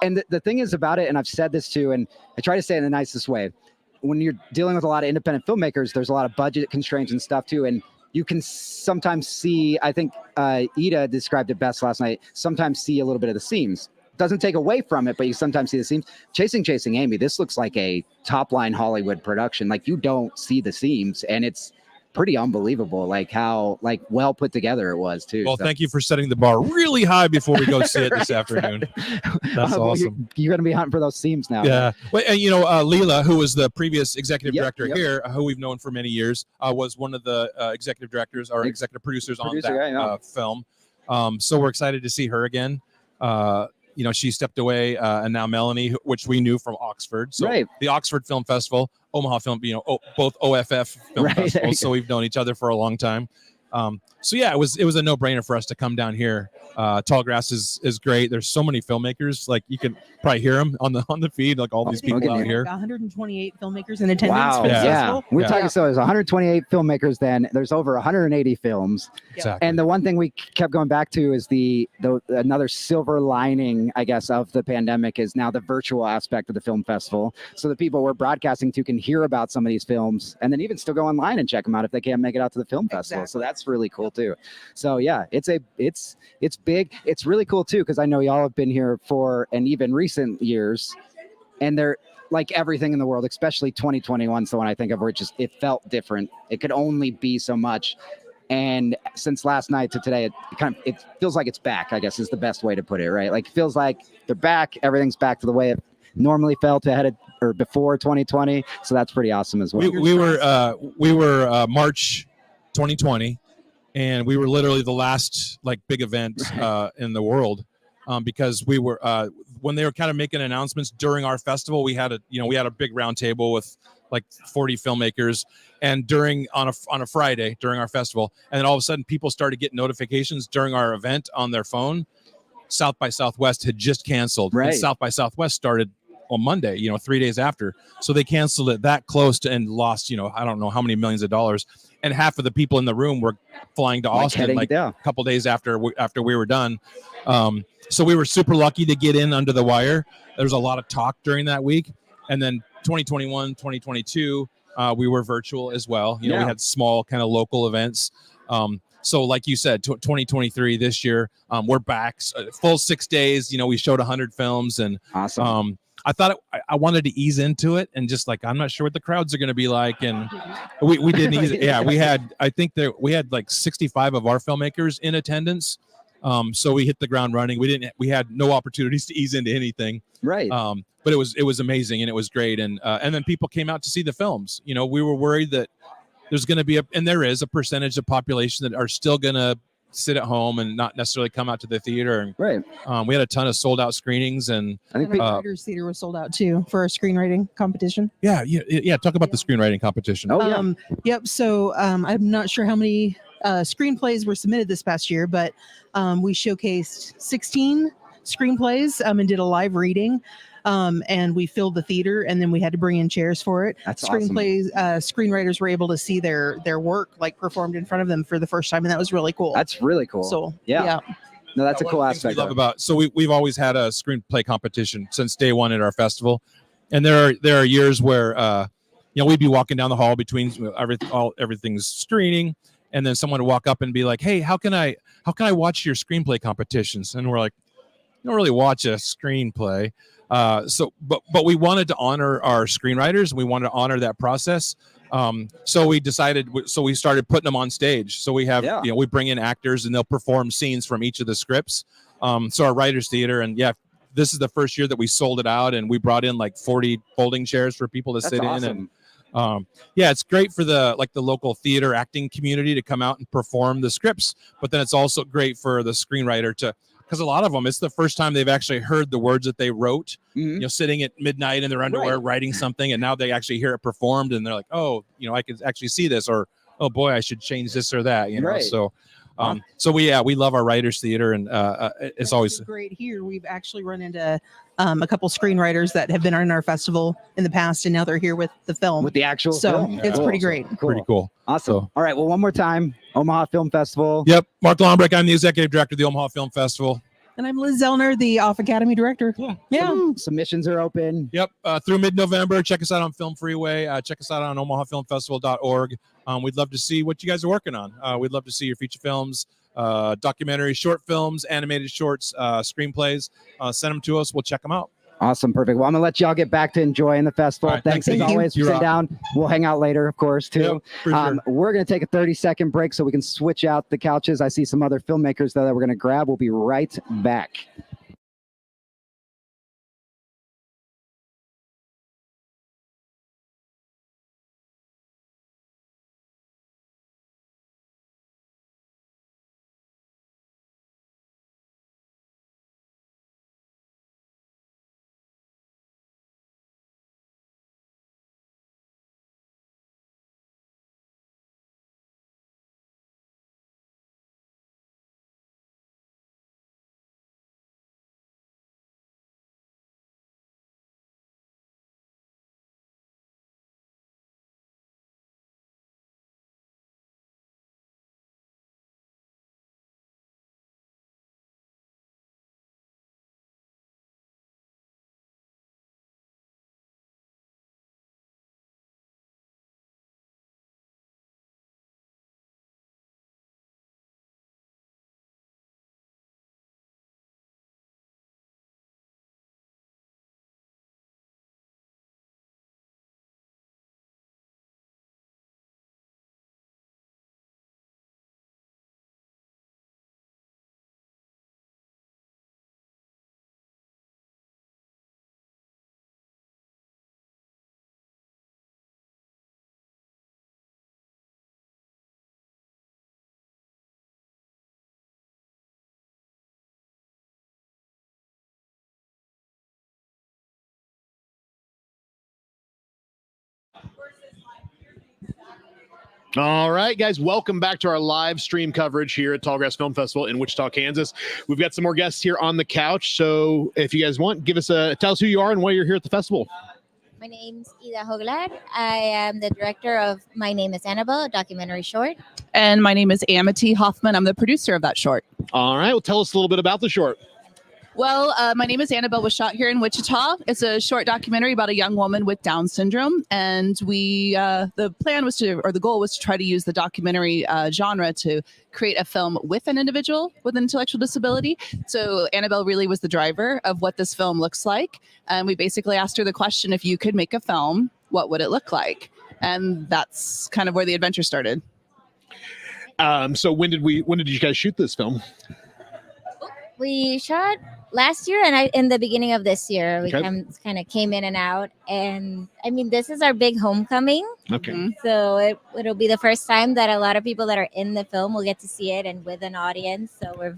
and the thing is about it, and I've said this too, and I try to say it in the nicest way. When you're dealing with a lot of independent filmmakers, there's a lot of budget constraints and stuff too. And you can sometimes see, I think Ida described it best last night, sometimes see a little bit of the seams. Doesn't take away from it, but you sometimes see the seams. Chasing Amy, this looks like a top line Hollywood production. You don't see the seams, and it's pretty unbelievable how well put together it was too. Well, thank you for setting the bar really high before we go see it this afternoon. That's awesome. You're going to be hunting for those seams now. Yeah. Well, and Leela, who was the previous executive director here, who we've known for many years, was one of the executive directors or executive producers on that film. So we're excited to see her again. She stepped away, and now Melanie, which we knew from Oxford. So the Oxford Film Festival, Omaha Film, both OFF film festivals. So we've known each other for a long time. It was a no-brainer for us to come down here. Tallgrass is great. There's so many filmmakers. You can probably hear them on the feed. All these people out here. 128 filmmakers in attendance. Wow. For the Yeah. festival. We're talking. So there's 128 filmmakers. Then there's over 180 films. Exactly. And the one thing we kept going back to is the another silver lining, I guess, of the pandemic is now the virtual aspect of the film festival. So the people we're broadcasting to can hear about some of these films and then even still go online and check them out if they can't make it out to the film festival. So that's really cool too. So yeah, it's big. It's really cool too because I know y'all have been here for and even recent years, and they're like everything in the world, especially 2021. So when I think of where it felt different, it could only be so much. And since last night to today, it feels like it's back, I guess is the best way to put it, right? It feels like they're back. Everything's back to the way it normally felt before 2020. So that's pretty awesome as well. We were March 2020, and we were literally the last big event in the world, because we were when they were kind of making announcements during our festival. We had a big round table with 40 filmmakers, and on a Friday during our festival, and then all of a sudden people started getting notifications during our event on their phone. South by Southwest had just canceled, and South by Southwest started on Monday, 3 days after. So they canceled it that close to and lost, I don't know how many millions of dollars. And half of the people in the room were flying to Austin a couple days after we were done. So we were super lucky to get in under the wire. There was a lot of talk during that week. And then 2021, 2022, we were virtual as well. We had small kind of local events. So like you said, 2023 this year, we're back full 6 days. We showed 100 films, and awesome. I thought I wanted to ease into it and just I'm not sure what the crowds are going to be like. And we didn't ease it. Yeah, we had 65 of our filmmakers in attendance. So we hit the ground running. We had no opportunities to ease into anything. Right. But it was amazing, and it was great. And then people came out to see the films. We were worried that there's going to be and there is a percentage of population that are still going to sit at home and not necessarily come out to the theater. And right. We had a ton of sold out screenings, and I think the Writers Theater was sold out too for a screenwriting competition. Yeah. Talk about the screenwriting competition. Yep. So I'm not sure how many screenplays were submitted this past year, but we showcased 16 screenplays and did a live reading. And we filled the theater, and then we had to bring in chairs for it. That's Screenplays, screenwriters were able to see their work like performed in front of them for the first time, and that was really cool. That's really cool. So yeah. No, that's a cool aspect. We love about we've always had a screenplay competition since day one at our festival, and there are years where we'd be walking down the hall between everything's screening, and then someone would walk up and be like, "Hey, how can I watch your screenplay competitions?" And we're like, "You don't really watch a screenplay." But we wanted to honor our screenwriters, and we wanted to honor that process. So we started putting them on stage. So we have, we bring in actors, and they'll perform scenes from each of the scripts. So our Writers Theater, and this is the first year that we sold it out, and we brought in like 40 folding chairs for people to sit in. And it's great for the local theater acting community to come out and perform the scripts. But then it's also great for the screenwriter because a lot of them, it's the first time they've actually heard the words that they wrote, sitting at midnight in their underwear writing something, and now they actually hear it performed, and they're like, oh, I can actually see this, or oh boy, I should change this or that, So we love our Writers Theater, and it's always great here. We've actually run into a couple screenwriters that have been in our festival in the past, and now they're here with the film, with the actual film. It's pretty great. Pretty cool. Awesome. So, all right, well, one more time, Omaha Film Festival. Yep, Mark Lombrecht. I'm the executive director of the Omaha Film Festival. And I'm Liz Zellner, the Off Academy director. Yeah. Submissions are open. Yep. Through mid-November. Check us out on Film Freeway. Check us out on omahafilmfestival.org. We'd love to see what you guys are working on. We'd love to see your feature films, documentaries, short films, animated shorts, screenplays. Send them to us. We'll check them out. Awesome. Perfect. Well, I'm going to let y'all get back to enjoying the festival. All right, thanks as always for sitting down. We'll hang out later, of course, too. Yep, for sure. We're going to take a 30-second break so we can switch out the couches. I see some other filmmakers that we're going to grab. We'll be right back. All right, guys, welcome back to our live stream coverage here at Tallgrass Film Festival in Wichita, Kansas. We've got some more guests here on the couch. So if you guys want, tell us who you are and why you're here at the festival. My name's Ida Hoglar. I am the director of My Name is Annabelle, a documentary short. And my name is Amity Hoffman. I'm the producer of that short. All right, well, tell us a little bit about the short. Well, My Name is Annabelle was shot here in Wichita. It's a short documentary about a young woman with Down syndrome. And the goal was to try to use the documentary genre to create a film with an individual with an intellectual disability. So Annabelle really was the driver of what this film looks like. And we basically asked her the question, if you could make a film, what would it look like? And that's kind of where the adventure started. So when did you guys shoot this film? We shot last year and in the beginning of this year. We Okay. kind of came in and out. And I mean, this is our big homecoming. Okay. So it'll be the first time that a lot of people that are in the film will get to see it and with an audience. So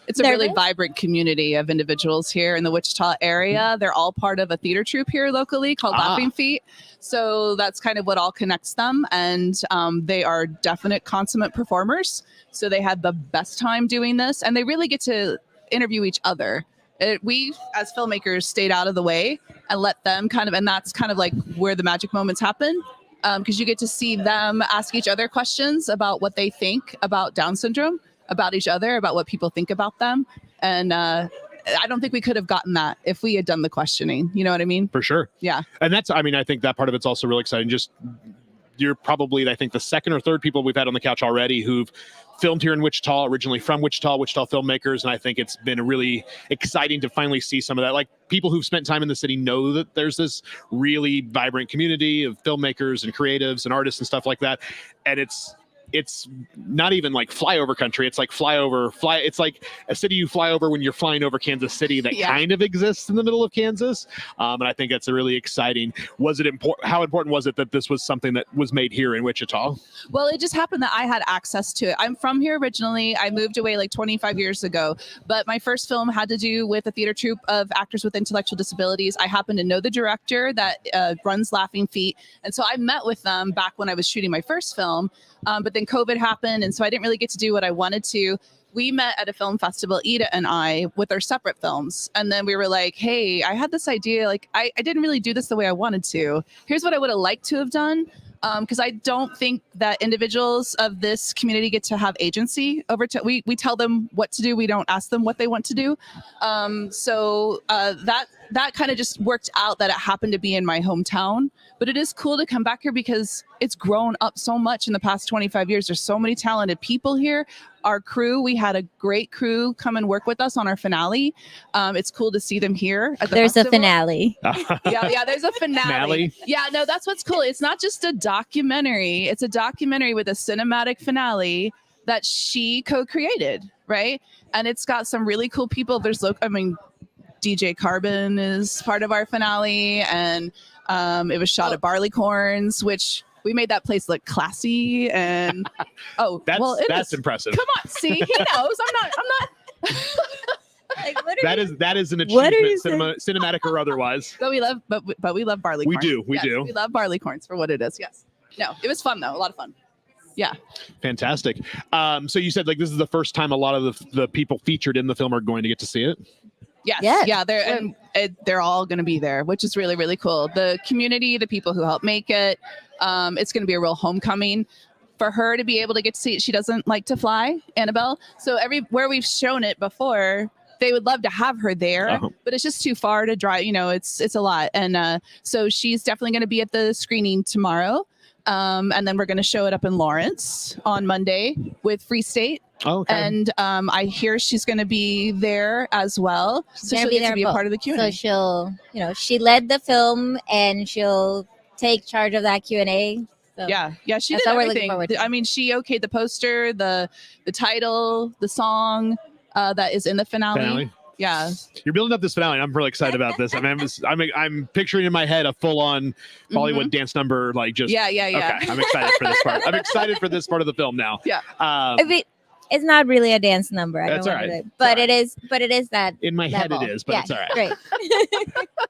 it's a really nervous. vibrant community of individuals here in the Wichita area. They're all part of a theater troupe here locally called Laughing Feet. So that's kind of what all connects them. And they are definite consummate performers. So they had the best time doing this. And they really get to interview each other. We, as filmmakers, stayed out of the way and let them and that's kind of like where the magic moments happen. Because you get to see them ask each other questions about what they think about Down syndrome, about each other, about what people think about them. And I don't think we could have gotten that if we had done the questioning. You know what I mean? For sure. Yeah. And I think that part of it's also really exciting. Just you're probably, I think, the second or third people we've had on the couch already who've filmed here in Wichita, originally from Wichita filmmakers. And I think it's been really exciting to finally see some of that. Like, people who've spent time in the city know that there's this really vibrant community of filmmakers and creatives and artists and stuff like that. And it's not even like flyover country. It's like it's like a city you fly over when you're flying over Kansas City that kind of exists in the middle of Kansas. And I think that's a really exciting. Was it important? How important was it that this was something that was made here in Wichita? Well, it just happened that I had access to it. I'm from here originally. I moved away like 25 years ago, but my first film had to do with a theater troupe of actors with intellectual disabilities. I happen to know the director that runs Laughing Feet. And so I met with them back when I was shooting my first film. But then COVID happened, and so I didn't really get to do what I wanted to. We met at a film festival, Ida and I, with our separate films. And then we were like, hey, I had this idea. Like, I didn't really do this the way I wanted to. Here's what I would have liked to have done. Because I don't think that individuals of this community get to have agency over we tell them what to do. We don't ask them what they want to do. So that kind of just worked out that it happened to be in my hometown. But it is cool to come back here because it's grown up so much in the past 25 years. There's so many talented people here. Our crew, we had a great crew come and work with us on our finale. It's cool to see them here at the there's festival. a finale. Yeah, there's a finale. Yeah, no, that's what's cool. It's not just a documentary. It's a documentary with a cinematic finale that she co-created, right? And it's got some really cool people. DJ Carbon is part of our finale, and it was shot at Barleycorns, which we made that place look classy. And that's impressive. Come on, see, he knows. I'm not. Like, that is an What are you achievement, cinematic or otherwise. But we love Barleycorns. We do. We love Barleycorns for what it is. Yes. No, it was fun though. A lot of fun. Yeah. Fantastic. So you said like this is the first time a lot of the people featured in the film are going to get to see it. Yes. Yeah. They're all going to be there, which is really, really cool. The community, the people who help make it, it's going to be a real homecoming for her to be able to get to see it. She doesn't like to fly, Annabelle. So everywhere we've shown it before, they would love to have her there, but it's just too far to drive. You know, it's a lot. And so she's definitely going to be at the screening tomorrow. And then we're going to show it up in Lawrence on Monday with Free State. Okay. And I hear she's going to be there as well. So she'll get to be a part of the Q&A. So she led the film and she'll take charge of that Q&A. So Yeah, she that's did what we're everything. looking forward to. I mean, she okayed the poster, the title, the song that is in the finale. Yeah. You're building up this finale. And I'm really excited about this. I mean, I'm picturing in my head a full-on Bollywood dance number, like just. Yeah. Okay, I'm excited for this part. I'm excited for this part of the film now. Yeah. It's not really a dance number. That's all right. But it is that in my head level. it is, but it's all right. Great.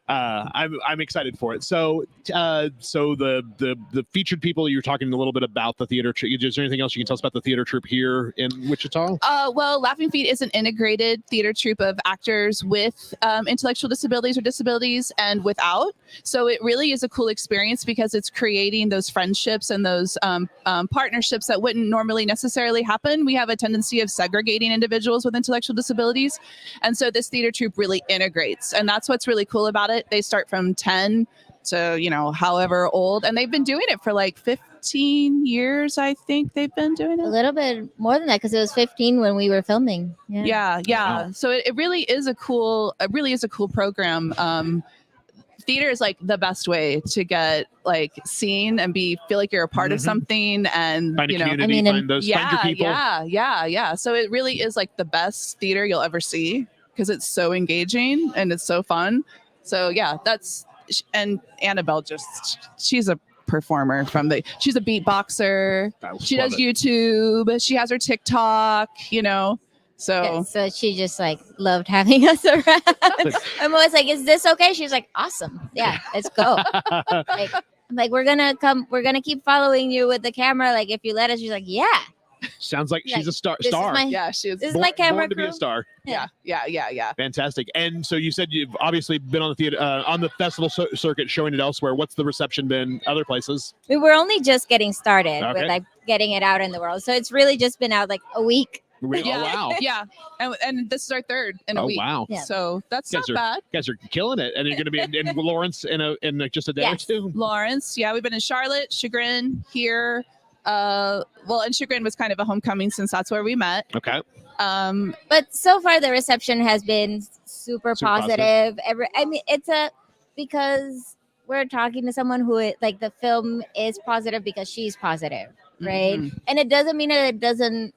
I'm excited for it. So the featured people, you're talking a little bit about the theater troupe. Is there anything else you can tell us about the theater troupe here in Wichita? Well, Laughing Feet is an integrated theater troupe of actors with intellectual disabilities or disabilities and without. So it really is a cool experience because it's creating those friendships and those partnerships that wouldn't normally necessarily happen. We have a tendency of segregating individuals with intellectual disabilities. And so this theater troupe really integrates. And that's what's really cool about it. They start from 10 to, however old. And they've been doing it for like 15 years, I think they've been doing it. A little bit more than that because it was 15 when we were filming. Yeah. Wow. So it really is a cool program. Theater is like the best way to get like seen and feel like you're a part of something and find a community, find your people. Yeah. So it really is like the best theater you'll ever see. because it's so engaging and it's so fun. So yeah, and Annabelle she's a performer she's a beatboxer. She does YouTube. She has her TikTok, So so she just like loved having us around. I'm always like, is this okay? She's like, awesome. Yeah, let's go. like we're gonna keep following you with the camera. Like if you let us, she's like, yeah. Sounds like she's a star. This is my camera born to be a star. Yeah. Fantastic. And so you said you've obviously been on the theater, on the festival circuit, showing it elsewhere. What's the reception been other places? We were only just getting started Okay. with like getting it out in the world. So it's really just been out like a week. Oh, wow. Yeah. And this is our third in a week. Wow. Yeah. So that's not bad. You guys are killing it. And you're going to be in Lawrence in just a day or two? Lawrence. Yeah. We've been in Charlotte, Chagrin, here. And Chagrin was kind of a homecoming since that's where we met. Okay. But so far the reception has been super positive. Because we're talking to someone who the film is positive because she's positive, right? Mm-hmm. And it doesn't mean that it doesn't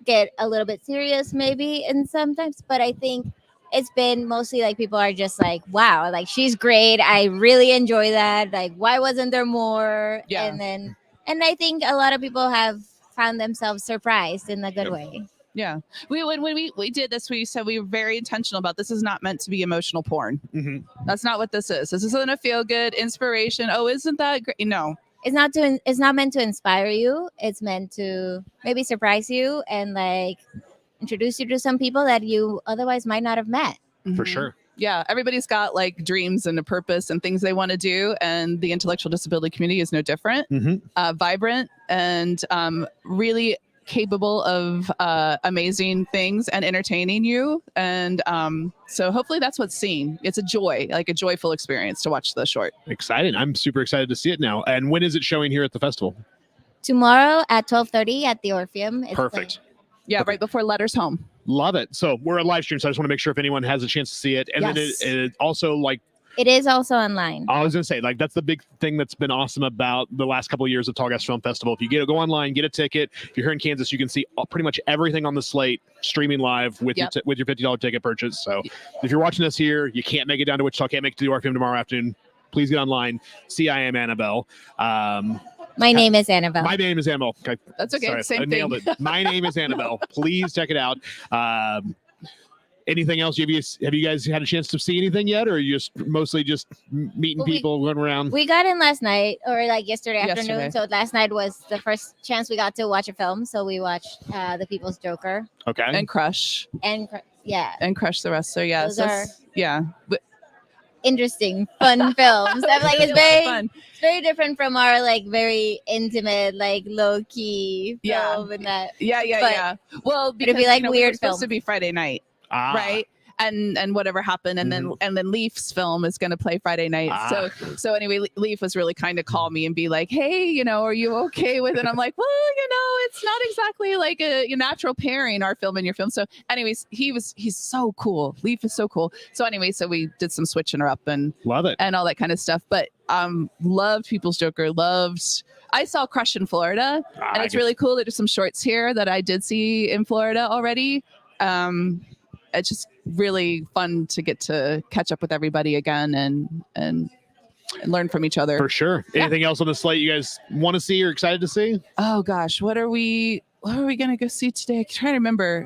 get a little bit serious maybe and sometimes, but I think it's been mostly like people are just like, wow, like she's great. I really enjoy that. Like, why wasn't there more? Yeah. And I think a lot of people have found themselves surprised in a good way. Yeah. When we did this, we said we were very intentional about this is not meant to be emotional porn. Mm-hmm. That's not what this is. This isn't a feel good inspiration. Oh, isn't that great? No. It's not meant to inspire you. It's meant to maybe surprise you and like introduce you to some people that you otherwise might not have met. For sure. Yeah, everybody's got like dreams and a purpose and things they want to do, and the intellectual disability community is no different. Mm-hmm. Vibrant and really capable of amazing things and entertaining you. And so hopefully that's what's seen. It's a joy, like a joyful experience to watch the short. Exciting. I'm super excited to see it now. And when is it showing here at the festival? Tomorrow at 12:30 at the Orpheum. It's Perfect. Yeah, right before Letters Home. Love it. So we're a live stream, so I just want to make sure if anyone has a chance to see it. And then it also it is also online. I was going to say, that's the big thing that's been awesome about the last couple of years of Tallgrass Film Festival. If you go online, get a ticket. If you're here in Kansas, you can see pretty much everything on the slate streaming live with your $50 ticket purchase. So if you're watching us here, you can't make it down to Wichita, can't make it to the Orpheum tomorrow afternoon, please get online. See, I am Annabelle. My name is Annabelle. My name is Annabelle. Okay. That's okay. Sorry, Same I nailed thing. it. My name is Annabelle. Please check it out. Anything else? Have you guys had a chance to see anything yet, or are you just mostly just meeting people, going around? We got in last night, or like yesterday afternoon. So last night was the first chance we got to watch a film. So we watched The People's Joker. Okay. And Crush. And Crush the rest. So yeah. Those are interesting, fun films. I'm like, it's very fun. It's very different from our like very intimate, like low key film and that. Yeah. Well, because it'd be like we weird were supposed film to be Friday night. Right. And whatever happened, and then Leaf's film is going to play Friday night. So anyway, Leaf was really kind of call me and be like, hey, are you okay with it? I'm like, well, it's not exactly like a natural pairing, our film and your film. So anyways, he's so cool. Leaf is so cool. So anyway, so we did some switching her up and love it and all that kind of stuff. But loved People's Joker. I saw Crush in Florida, and it's really cool. There's some shorts here that I did see in Florida already. It's just really fun to get to catch up with everybody again and learn from each other. For sure. Anything else on the slate you guys want to see or excited to see? Oh gosh, what are we gonna go see today? I'm trying to remember.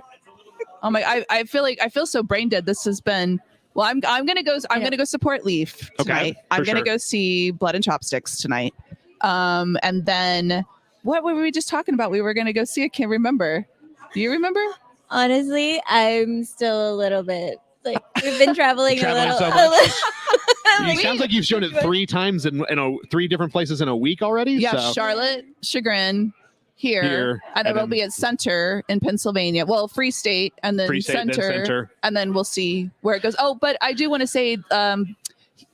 Oh my, I feel so brain dead. This has been I'm gonna go support Leaf tonight. I'm gonna go see Blood and Chopsticks tonight. And then what were we just talking about? We were gonna go see. I can't remember. Do you remember? Honestly, I'm still a little bit like we've been traveling a little. So much. It sounds like you've shown it 3 times in 3 different places in a week already. Yeah, so. Charlotte, Chagrin, here, and then we'll be at Center in Pennsylvania. Well, Free State, and then Center, and then we'll see where it goes. Oh, but I do want to say,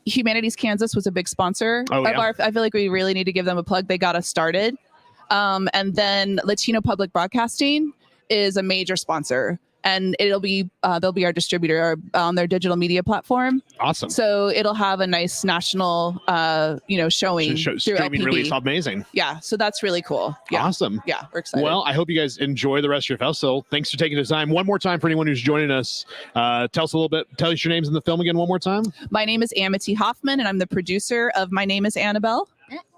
Humanities Kansas was a big sponsor of our. I feel like we really need to give them a plug. They got us started, and then Latino Public Broadcasting is a major sponsor and they'll be our distributor on their digital media platform. Awesome. So it'll have a nice national, showing through Streaming LPB. release. Amazing. Yeah, so that's really cool. Yeah. Awesome. Yeah, we're excited. Well, I hope you guys enjoy the rest of your festival. Thanks for taking the time. One more time for anyone who's joining us. Tell us a little bit. Tell us your names in the film again one more time. My name is Amity Hoffman, and I'm the producer of My Name is Annabelle.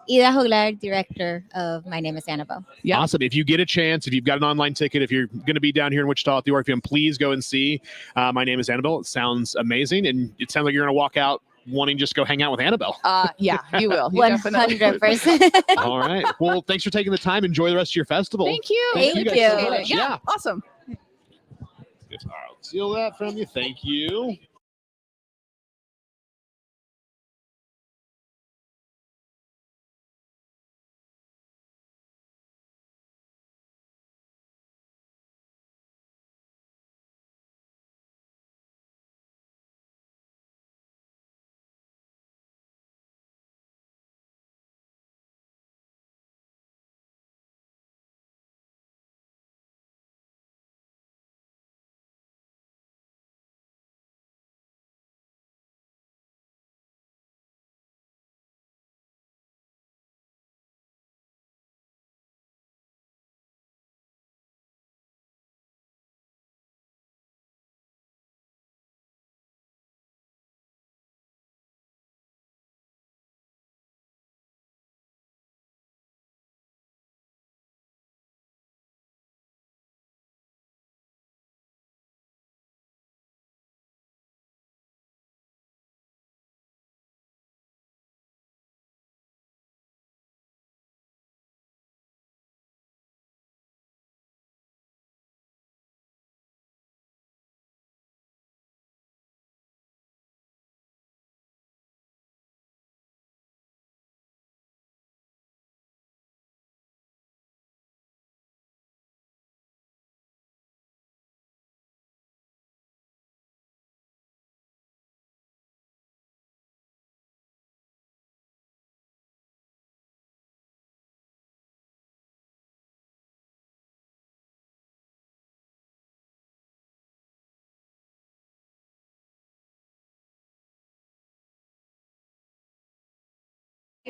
Ida Joglar, director of My Name is Annabelle. Yeah. Awesome. If you get a chance, if you've got an online ticket, if you're going to be down here in Wichita at the Orpheum, please go and see My Name is Annabelle. It sounds amazing. And it sounds like you're going to walk out wanting just go hang out with Annabelle. Yeah, you will. You 100%. All right. Well, thanks for taking the time. Enjoy the rest of your festival. Thank you. Thank you guys so much. Yeah, awesome. All right, I'll steal that from you. Thank you.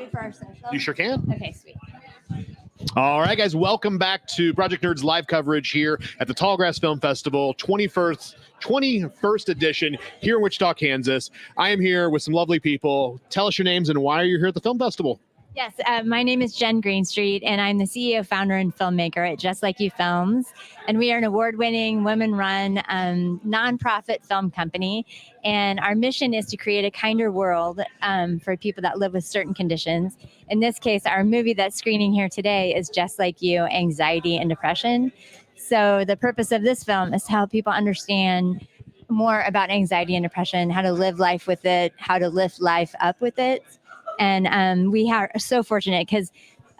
For our social? You sure can. Okay, sweet. All right, guys, welcome back to Project Nerds live coverage here at the Tallgrass Film Festival, 21st edition here in Wichita, Kansas. I am here with some lovely people. Tell us your names and why are you here at the film festival? Yes, my name is Jen Greenstreet, and I'm the CEO, founder, and filmmaker at Just Like You Films. And we are an award-winning, women-run, nonprofit film company. And our mission is to create a kinder world for people that live with certain conditions. In this case, our movie that's screening here today is Just Like You, Anxiety and Depression. So the purpose of this film is to help people understand more about anxiety and depression, how to live life with it, how to lift life up with it. And we are so fortunate because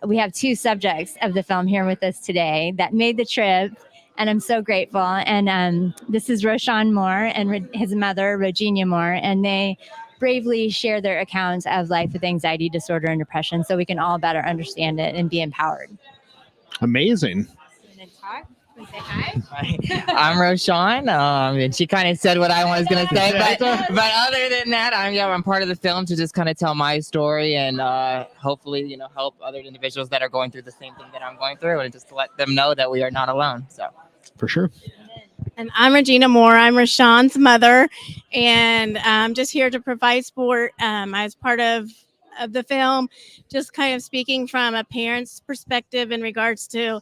we have two subjects of the film here with us today that made the trip. And I'm so grateful. And this is Roshan Moore and his mother, Regina Moore. And they bravely share their accounts of life with anxiety disorder and depression so we can all better understand it and be empowered. Amazing. I'm Roshan, and she kind of said what I was going to say, but other than that, I'm part of the film to just kind of tell my story and hopefully, help other individuals that are going through the same thing that I'm going through, and just to let them know that we are not alone. So, for sure. And I'm Regina Moore. I'm Rashawn's mother, and I'm just here to provide support as part of the film, just kind of speaking from a parent's perspective in regards to,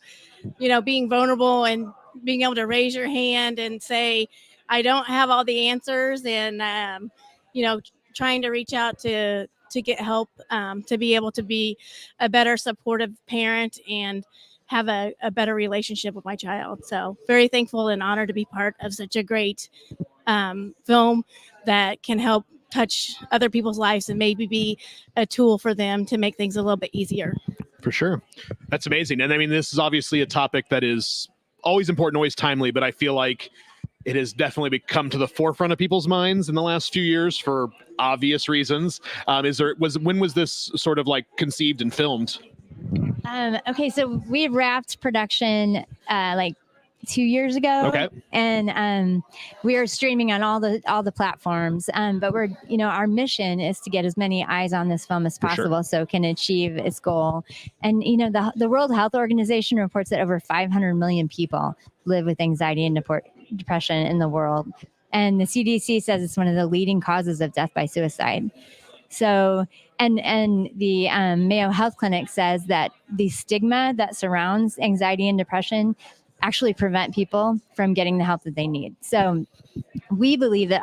being vulnerable and being able to raise your hand and say, I don't have all the answers, and, trying to reach out to get help, to be able to be a better supportive parent and have a better relationship with my child. So very thankful and honored to be part of such a great film that can help touch other people's lives and maybe be a tool for them to make things a little bit easier. For sure. That's amazing. And I mean, this is obviously a topic that is always important, always timely, but I feel like it has definitely become to the forefront of people's minds in the last few years for obvious reasons. When was this sort of like conceived and filmed? Okay, so we wrapped production like 2 years ago. Okay. And we are streaming on all the platforms. But we're, our mission is to get as many eyes on this film as For sure. possible so it can achieve its goal. And the World Health Organization reports that over 500 million people live with anxiety and depression in the world. And the CDC says it's one of the leading causes of death by suicide. So, and the Mayo Health Clinic says that the stigma that surrounds anxiety and depression actually prevent people from getting the help that they need. So we believe that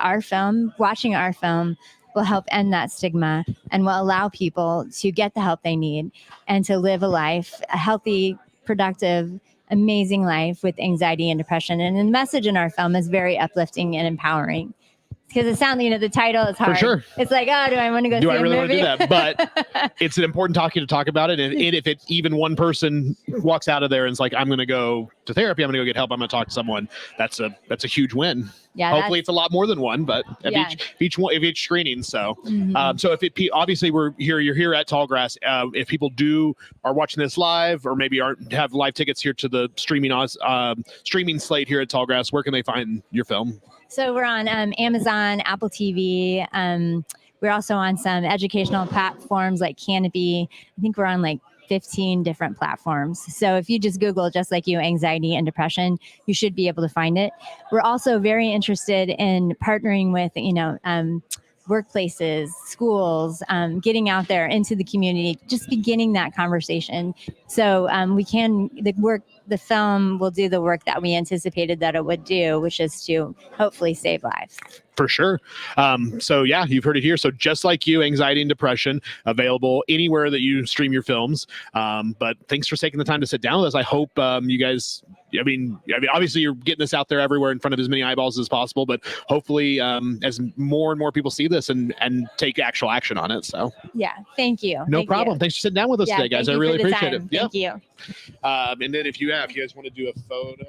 watching our film will help end that stigma and will allow people to get the help they need and to live a healthy, productive, amazing life with anxiety and depression. And the message in our film is very uplifting and empowering. Because it sounds, the title is hard. For sure. It's like, oh, do I want to go see a movie? Do I really want to do that? But it's an important topic to talk about it. And if it's even one person walks out of there and is like, I'm going to go to therapy, I'm going to go get help, I'm going to talk to someone, that's a huge win. Yeah, hopefully it's a lot more than one, but Yeah. each screening. So, Mhm. so obviously you're here at Tallgrass. If people are watching this live, or maybe have live tickets here to the streaming slate here at Tallgrass, where can they find your film? So we're on Amazon, Apple TV. We're also on some educational platforms like Canopy. I think we're on like 15 different platforms. So if you just Google Just Like You, anxiety and depression, you should be able to find it. We're also very interested in partnering with, workplaces, schools, getting out there into the community, just beginning that conversation. So the film will do the work that we anticipated that it would do, which is to hopefully save lives. For sure. So yeah, you've heard it here. So Just Like You, anxiety and depression, available anywhere that you stream your films. But thanks for taking the time to sit down with us. I hope you guys, obviously you're getting this out there everywhere in front of as many eyeballs as possible, but hopefully as more and more people see this and take actual action on it. So Yeah, thank you. no Thank problem. you. Thanks for sitting down with us Yeah, today, guys. thank I you really for the appreciate time. it. Thank you. And then if you guys want to do a photo.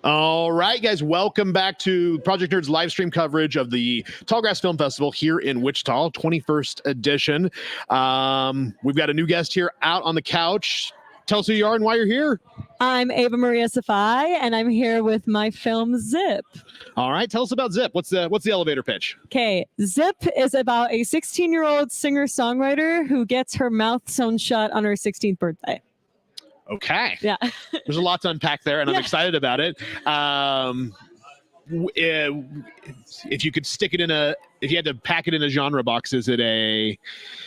All right, guys, welcome back to Project Nerd's live stream coverage of the Tallgrass Film Festival here in Wichita, 21st edition. We've got a new guest here out on the couch. Tell us who you are and why you're here. I'm Ava Maria Safai, and I'm here with my film Zip. All right, tell us about Zip. What's the elevator pitch? Okay, Zip is about a 16-year-old singer-songwriter who gets her mouth sewn shut on her 16th birthday. Okay. Yeah. There's a lot to unpack there, and I'm excited about it. If you could stick it if you had to pack it in a genre box, is it a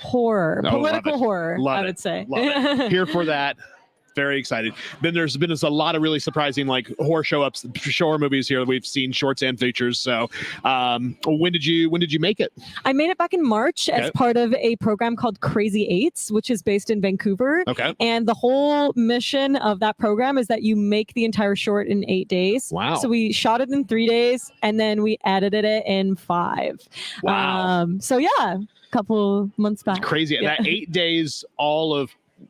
horror, political horror? Love I it. would say. Love it. Here for that. Very excited. Then there's been a lot of really surprising horror movies here that we've seen, shorts and features. So when did you make it? I made it back in March as part of a program called Crazy Eights, which is based in Vancouver. Okay. And the whole mission of that program is that you make the entire short in 8 days. Wow. So we shot it in 3 days and then we edited it in 5. Wow. So yeah, a couple months back. Crazy. Yeah. That 8 days, all of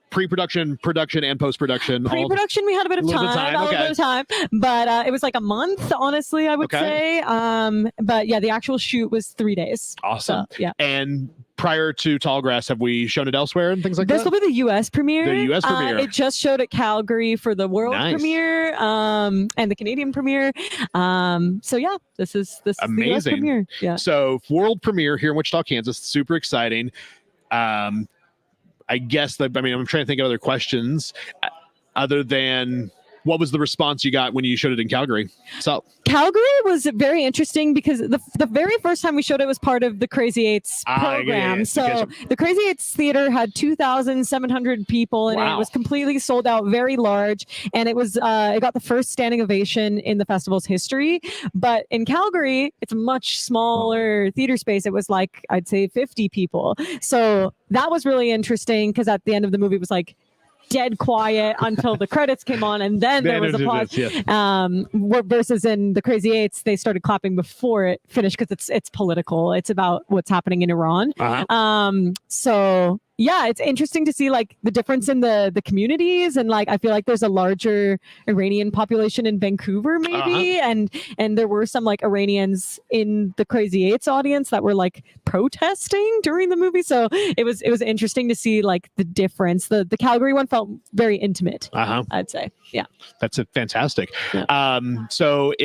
pre-production, production, and post-production. Pre-production, we had a bit of time, but it was like a month, honestly, I would say. But yeah, the actual shoot was 3 days. Awesome. So, yeah. And prior to Tallgrass, have we shown it elsewhere and things like This that? will be the U.S. premiere. The U.S. premiere. It just showed at Calgary for the world premiere, and the Canadian premiere. So yeah, this is the U.S. premiere. Yeah. So world premiere here in Wichita, Kansas. Super exciting. I guess I'm trying to think of other questions other than what was the response you got when you showed it in Calgary? So Calgary was very interesting because the very first time we showed it was part of the Crazy Eights program. So the Crazy Eights theater had 2,700 people and it was completely sold out, very large. And it was it got the first standing ovation in the festival's history. But in Calgary, it's a much smaller theater space. It was like, I'd say 50 people. So that was really interesting because at the end of the movie it was like dead quiet until the credits came on and then there was applause. Versus in the Crazy Eights, they started clapping before it finished because it's political. It's about what's happening in Iran. So yeah, it's interesting to see like the difference in the communities, and like I feel like there's a larger Iranian population in Vancouver maybe, and there were some like Iranians in the Crazy Eights audience that were like protesting during the movie. So it was interesting to see like the difference. The Calgary one felt very intimate. I'd say. Yeah. That's fantastic. Yeah. So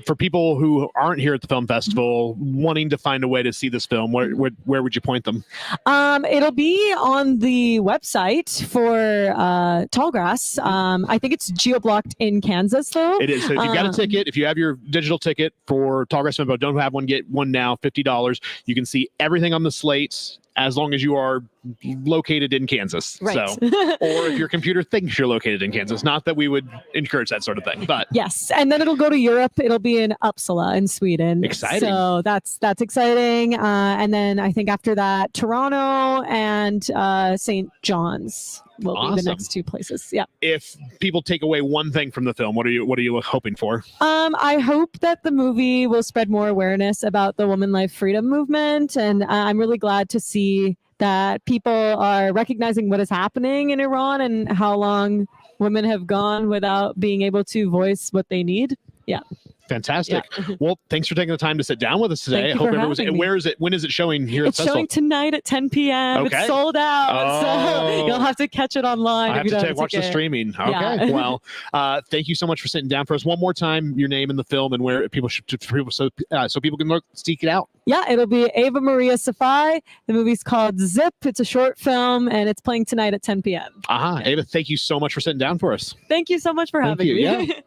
for people who aren't here at the film festival wanting to find a way to see this film, where would you point them? It'll be on the website for Tallgrass. I think it's geo-blocked in Kansas though. It is. So if you've got a ticket, if you have your digital ticket for Tallgrass Film, but don't have one, get one now, $50. You can see everything on the slate as long as you are located in Kansas. Right. So, or if your computer thinks you're located in Kansas. Not that we would encourage that sort of thing, but yes. And then it'll go to Europe. It'll be in Uppsala in Sweden. Exciting. So that's exciting. And then I think after that, Toronto and St. John's will be the next 2 places. Yeah. If people take away one thing from the film, what are you hoping for? I hope that the movie will spread more awareness about the woman life freedom movement, and I'm really glad to see that people are recognizing what is happening in Iran and how long women have gone without being able to voice what they need. Yeah. Fantastic. Yeah. Well, thanks for taking the time to sit down with us today. Thank I you hope for everyone's. having me. Where is it? When is it showing here It's at the showing festival? tonight at 10 p.m. Okay. It's sold out. So Oh. you'll have to catch it online. I have if you to don't have a watch the ticket. streaming. Okay. Yeah. Well, thank you so much for sitting down for us. One more time, your name in the film and where people should so people can seek it out. Yeah, it'll be Ava Maria Safai. The movie's called Zip. It's a short film and it's playing tonight at 10 p.m. Ava, thank you so much for sitting down for us. Thank you so much for having you. me. Yeah.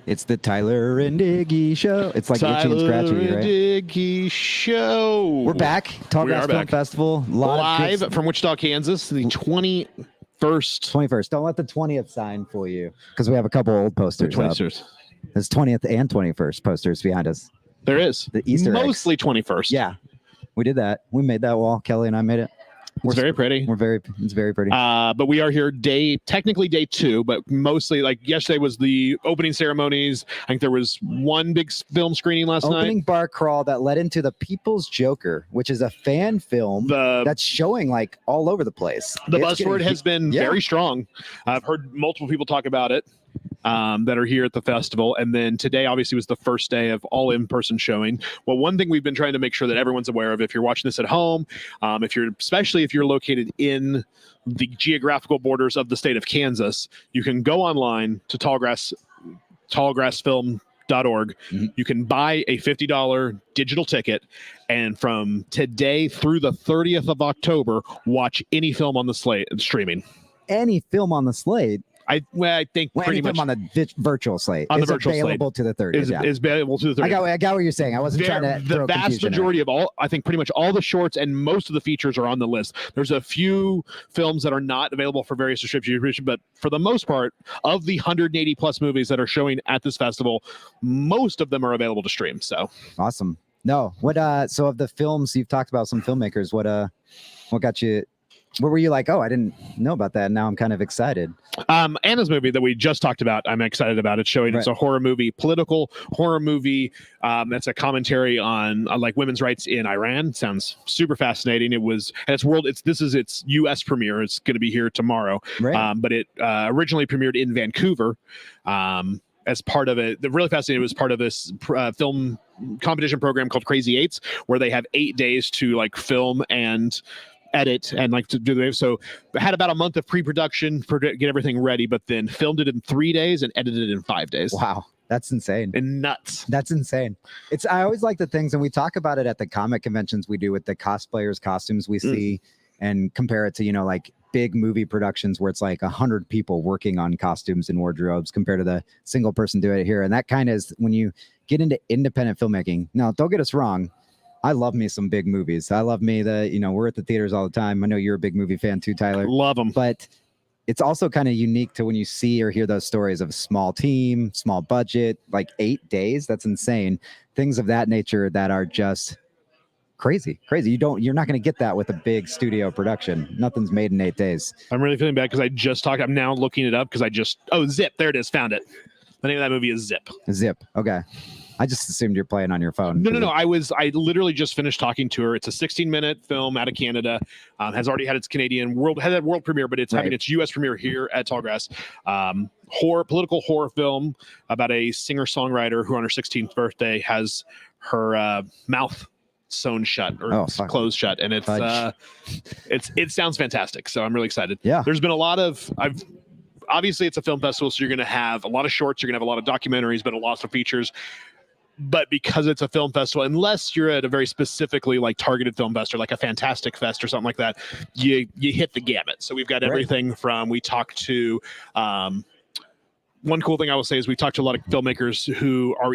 It's the Tyler and Iggy show. It's like itchy and scratchy, Tyler and right? Iggy show. We're back. Tallgrass Film Festival. Live from Wichita, Kansas, the 21st. 21st. Don't let the 20th sign fool you, because we have a couple old posters. There's 20th and 21st posters behind us. There is. The Easter eggs. Mostly 21st. Yeah, we did that. We made that wall. Kelly and I made it. It's very pretty. It's very pretty. But we are here technically day 2, but mostly like yesterday was the opening ceremonies. I think there was one big film screening last night. Opening bar crawl that led into The People's Joker, which is a fan film that's showing like all over the place. The buzz for it has been very strong. I've heard multiple people talk about it that are here at the festival. And then today obviously was the first day of all in-person showing. Well, one thing we've been trying to make sure that everyone's aware of, if you're watching this at home, especially if you're located in the geographical borders of the state of Kansas, you can go online to tallgrassfilm.org. You can buy a $50 digital ticket, and from today through the 30th of October, watch any film on the slate streaming. Any film on the slate? I think pretty much on the virtual slate. On the is virtual available slate. to the 30th. Is available to the 30th. I got what you're saying. I wasn't trying to the throw vast confusion majority of all, I think pretty much all the shorts and most of the features are on the list. There's a few films that are not available for various distribution, but for the most part, of the 180 plus movies that are showing at this festival, most of them are available to stream. So awesome. No, so of the films you've talked about, some filmmakers, what got you? What were you like? Oh, I didn't know about that. Now I'm kind of excited. Anna's movie that we just talked about, I'm excited about. It's showing. It's a horror movie, political horror movie. That's a commentary on like women's rights in Iran. Sounds super fascinating. This is its U.S. premiere. It's going to be here tomorrow. Right. But it originally premiered in Vancouver. As part of it, the really fascinating was part of this film competition program called Crazy Eights, where they have 8 days to like film and edit and like to do so had about a month of pre-production for get everything ready, but then filmed it in 3 days and edited it in 5 days. Wow, that's insane and nuts. That's insane. I always like the things, and we talk about it at the comic conventions we do with the cosplayers costumes we see and compare it to like big movie productions where it's like 100 people working on costumes and wardrobes compared to the single person doing it here. And that kind of is when you get into independent filmmaking. Now, don't get us wrong, I love me some big movies. I love we're at the theaters all the time. I know you're a big movie fan too, Tyler. Love them. But it's also kind of unique to when you see or hear those stories of a small team, small budget, like 8 days. That's insane. Things of that nature that are just crazy. You're not going to get that with a big studio production. Nothing's made in 8 days. I'm really feeling bad because I'm now looking it up because Zip. There it is. Found it. The name of that movie is Zip. Zip. Okay. I just assumed you're playing on your phone. No. I literally just finished talking to her. It's a 16-minute film out of Canada. Has already had its world premiere, but it's having its U.S. premiere here at Tallgrass. Political horror film about a singer-songwriter who on her 16th birthday has her mouth sewn shut or closed shut, and it sounds fantastic. So I'm really excited. Yeah. There's been a lot of obviously it's a film festival, so you're going to have a lot of shorts, you're going to have a lot of documentaries, but a lot of features. But because it's a film festival, unless you're at a very specifically like targeted film fest or like a Fantastic Fest or something like that, you hit the gamut. So we've got everything from, we talked to, one cool thing I will say is we talked to a lot of filmmakers who are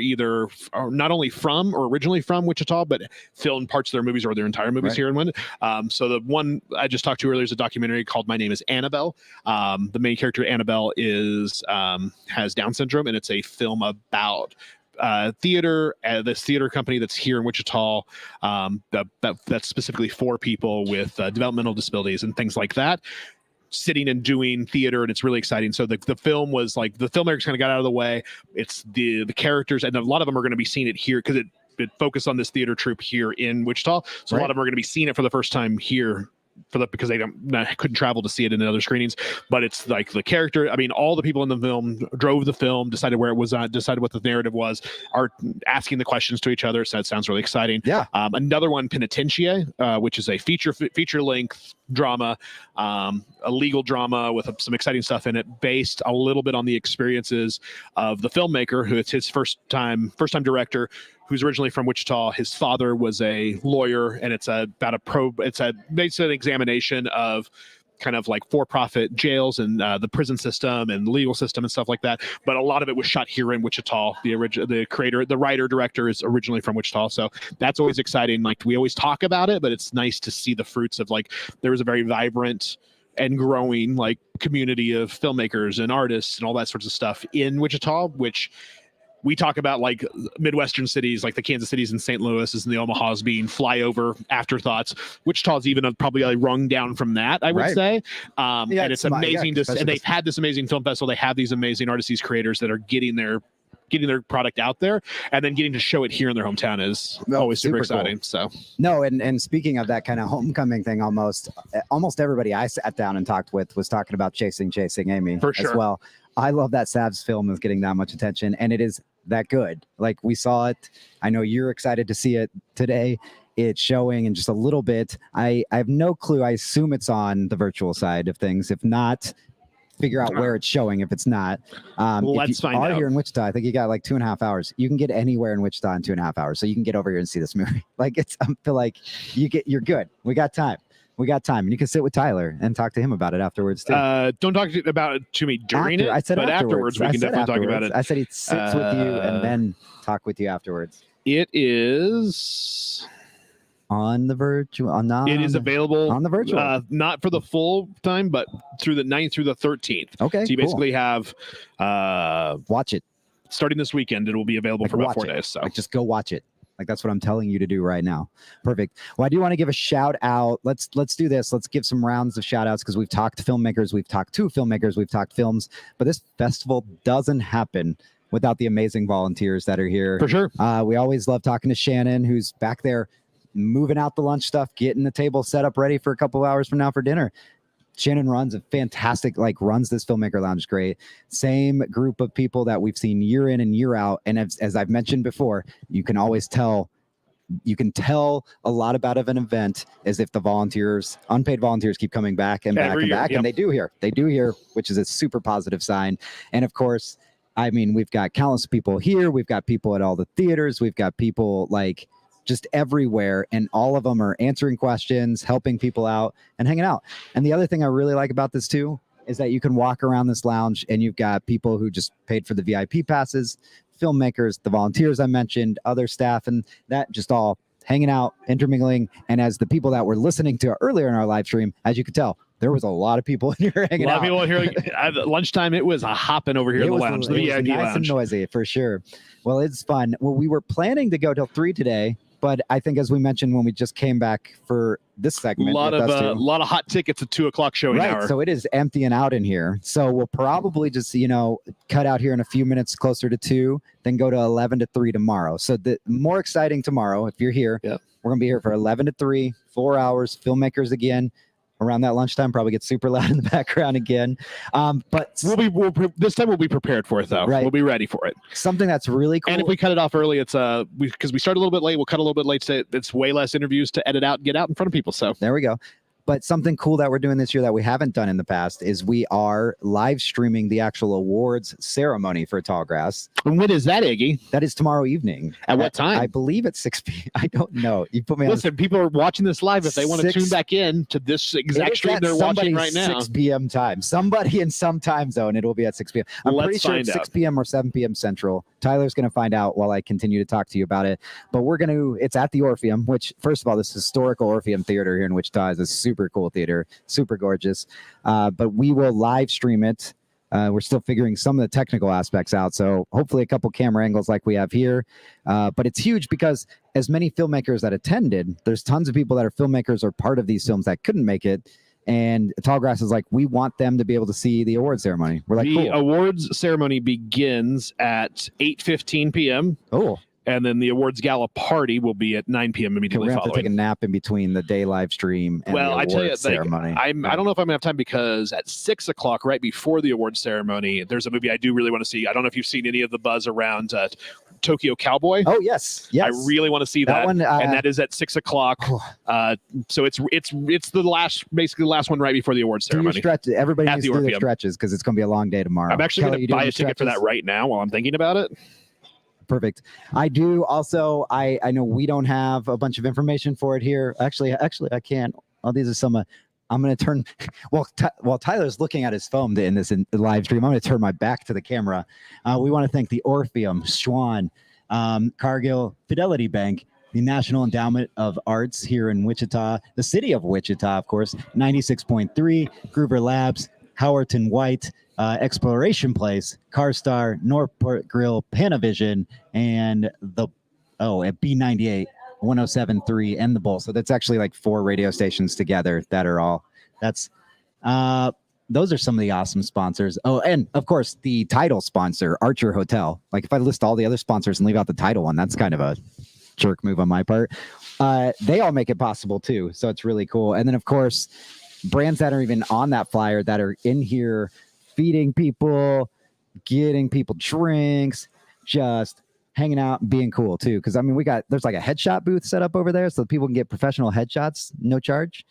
not only from or originally from Wichita, but filmed parts of their movies or their entire movies here in Wind. So the one I just talked to earlier is a documentary called My Name is Annabelle. The main character, Annabelle, has Down syndrome, and it's a film about theater, this theater company that's here in Wichita, that's specifically for people with developmental disabilities and things like that, sitting and doing theater, and it's really exciting. So the film was like, the filmmakers kind of got out of the way. It's the characters, and a lot of them are going to be seeing it here because it focused on this theater troupe here in Wichita. So a lot of them are going to be seeing it for the first time here because they couldn't travel to see it in other screenings. But it's like the character, I mean, all the people in the film drove the film, decided where it was on, decided what the narrative was, are asking the questions to each other. So that sounds really exciting. Yeah. Another one, Penitentiae, which is a feature length drama, a legal drama with some exciting stuff in it, based a little bit on the experiences of the filmmaker, who it's his first time director, who's originally from Wichita. His father was a lawyer, and it's basically an examination of kind of like for-profit jails and the prison system and legal system and stuff like that. But a lot of it was shot here in Wichita. The writer director is originally from Wichita, so that's always exciting. Like we always talk about it, but it's nice to see the fruits of like there was a very vibrant and growing like community of filmmakers and artists and all that sorts of stuff in Wichita, which we talk about like Midwestern cities, like the Kansas Cities and St. Louis and the Omahas being flyover afterthoughts. Wichita's even probably a rung down from that, I would say. And it's amazing and they've had this amazing film festival. They have these amazing artists, these creators that are getting their product out there and then getting to show it here in their hometown is always super exciting. Cool. So no, and speaking of that kind of homecoming thing, almost everybody I sat down and talked with was talking about Chasing Amy for sure as well. I love that Savs film is getting that much attention, and it is that good. Like we saw it. I know you're excited to see it today. It's showing in just a little bit. I have no clue. I assume it's on the virtual side of things. If not, figure out where it's showing. If it's not, let's find out. Here in Wichita, I think you got like 2.5 hours. You can get anywhere in Wichita in 2.5 hours, so you can get over here and see this movie. Like I feel like you're good. We got time. And you can sit with Tyler and talk to him about it afterwards too. Don't talk about it to me during it. I said but afterwards. We can definitely talk about it. I said he sits with you and then talk with you afterwards. It is on the virtual. It is available on the virtual. Not for the full time, but through the 9th through the 13th. Okay, so you basically have watch it starting this weekend. It will be available for about 4 days. So just go watch it. Like that's what I'm telling you to do right now. Perfect. Well, I do want to give a shout out. Let's do this. Let's give some rounds of shout outs because we've talked to filmmakers, we've talked to filmmakers, we've talked films, but this festival doesn't happen without the amazing volunteers that are here. For sure. We always love talking to Shannon, who's back there moving out the lunch stuff, getting the table set up ready for a couple of hours from now for dinner. Shannon runs a fantastic, runs this Filmmaker Lounge great. Same group of people that we've seen year in and year out. And as I've mentioned before, you can always tell, a lot about an event as if the unpaid volunteers keep coming back and back and back. Yep. And they do here, which is a super positive sign. And of course, I mean, we've got countless people here. We've got people at all the theaters. We've got people just everywhere, and all of them are answering questions, helping people out, and hanging out. And the other thing I really like about this too is that you can walk around this lounge and you've got people who just paid for the VIP passes, filmmakers, the volunteers I mentioned, other staff, and that just all hanging out, intermingling. And as the people that were listening to earlier in our live stream, as you could tell, there was a lot of people in here hanging out. A lot of people here. At lunchtime, it was a hopping over here in the lounge, the VIP nice lounge. And noisy, for sure. Well, it's fun. Well, we were planning to go till 3 today, but I think, as we mentioned when we just came back for this segment, a lot of hot tickets at 2:00 showing hour. So it is emptying out in here. So we'll probably just cut out here in a few minutes, closer to 2, then go to 11 to 3 tomorrow. So the more exciting tomorrow, if you're here, we're gonna be here for 11 to 3, 4 hours. Filmmakers again. Around that lunchtime, probably get super loud in the background again. But this time we'll be prepared for it though. Right. We'll be ready for it. Something that's really cool. And if we cut it off early, it's because we started a little bit late. We'll cut a little bit late. So it's way less interviews to edit out and get out in front of people. So there we go. But something cool that we're doing this year that we haven't done in the past is we are live streaming the actual awards ceremony for Tallgrass. And when is that, Iggy? That is tomorrow evening. At what time? I believe at 6 p.m. I don't know. You put me Listen, people are watching this live. If they want to tune back in to this exact stream they're watching right now. 6 p.m. time. Somebody in some time zone. It'll be at 6 p.m. I'm pretty sure it's 6 p.m. or 7 p.m. Central. Tyler's going to find out while I continue to talk to you about it. But it's at the Orpheum, which, first of all, this historical Orpheum Theater here in Wichita is a super cool theater. Super gorgeous. But we will live stream it. We're still figuring some of the technical aspects out. So hopefully a couple camera angles like we have here. But it's huge because as many filmmakers that attended, there's tons of people that are filmmakers or part of these films that couldn't make it. And Tallgrass is like, we want them to be able to see the award ceremony. We're like, the cool. awards ceremony begins at 8:15 p.m. Oh. And then the awards gala party will be at 9 p.m. immediately We're going to have following. to take a nap in between the day live stream and the I tell you, awards ceremony. I don't know if I'm going to have time because at 6:00, right before the awards ceremony, there's a movie I do really want to see. I don't know if you've seen any of the buzz around Tokyo Cowboy. Oh, yes. I really want to see that. One, and that is at 6:00. So it's basically the last one right before the awards ceremony. Do your stretch. Everybody needs to do their stretches because it's going to be a long day tomorrow. I'm actually going to buy a ticket for that right now while I'm thinking about it. Perfect. I do also, I know we don't have a bunch of information for it here. Actually, I can't. Oh, these are some I'm going to turn, while Tyler's looking at his phone in this live stream, I'm going to turn my back to the camera. We want to thank the Orpheum, Schwann, Cargill, Fidelity Bank, the National Endowment of Arts here in Wichita, the city of Wichita, of course, 96.3, Groover Labs, Howerton White, Exploration Place, CarStar, Northport Grill, Panavision, and at B98, 107.3, and the Bull. So that's actually like 4 radio stations together that are all, those are some of the awesome sponsors. Oh, and of course, the title sponsor, Archer Hotel. Like if I list all the other sponsors and leave out the title one, that's kind of a jerk move on my part. They all make it possible too. So it's really cool. And then of course, brands that are even on that flyer that are in here feeding people, getting people drinks, just hanging out, being cool too. Because I mean, there's like a headshot booth set up over there so people can get professional headshots, no charge.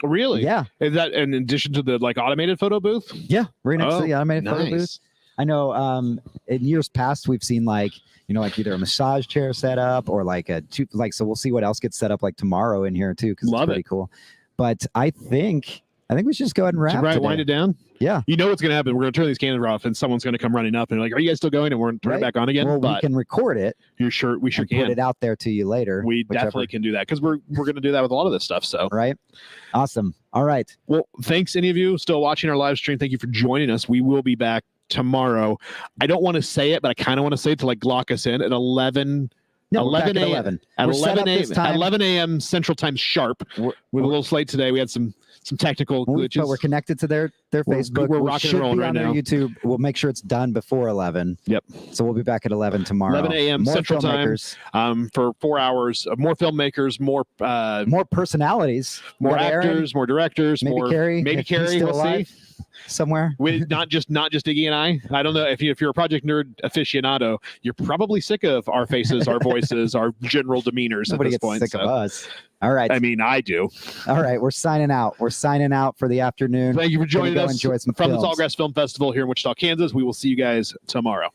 Really? Yeah. Is that in addition to the like automated photo booth? Yeah, right next to the automated photo booth. I know in years past we've seen like either a massage chair set up or so we'll see what else gets set up like tomorrow in here too because it's pretty cool. But I think we should just go ahead and wrap. Wind it down. Yeah. You know what's going to happen? We're going to turn these cameras off, and someone's going to come running up and like, "Are you guys still going?" And we're going to turn it back on again. Well, but we can record it. We sure can put it out there to you later. We definitely can do that because we're going to do that with a lot of this stuff. So right. Awesome. All right. Well, thanks any of you still watching our live stream. Thank you for joining us. We will be back tomorrow. I don't want to say it, but I kind of want to say it to like lock us in at 11. No, 11 a.m. At 11 a.m. Central Time sharp. With a little slate today. We had some technical glitches. But we're connected to their Facebook. We're rocking and rolling right now. YouTube. We'll make sure it's done before 11. Yep. So we'll be back at 11 tomorrow. 11 a.m. Central Time for 4 hours. More filmmakers, more personalities, more actors, more directors, maybe Carrie. We'll see. Somewhere with not just Iggy and I don't know if you're a Project Nerd aficionado, you're probably sick of our faces, our voices, our general demeanors. Nobody at this gets point, sick of us. All right. I mean, I do. All right, we're signing out. We're signing out for the afternoon. Thank you for joining us enjoy some from the films. Tallgrass Film Festival here in Wichita, Kansas. We will see you guys tomorrow.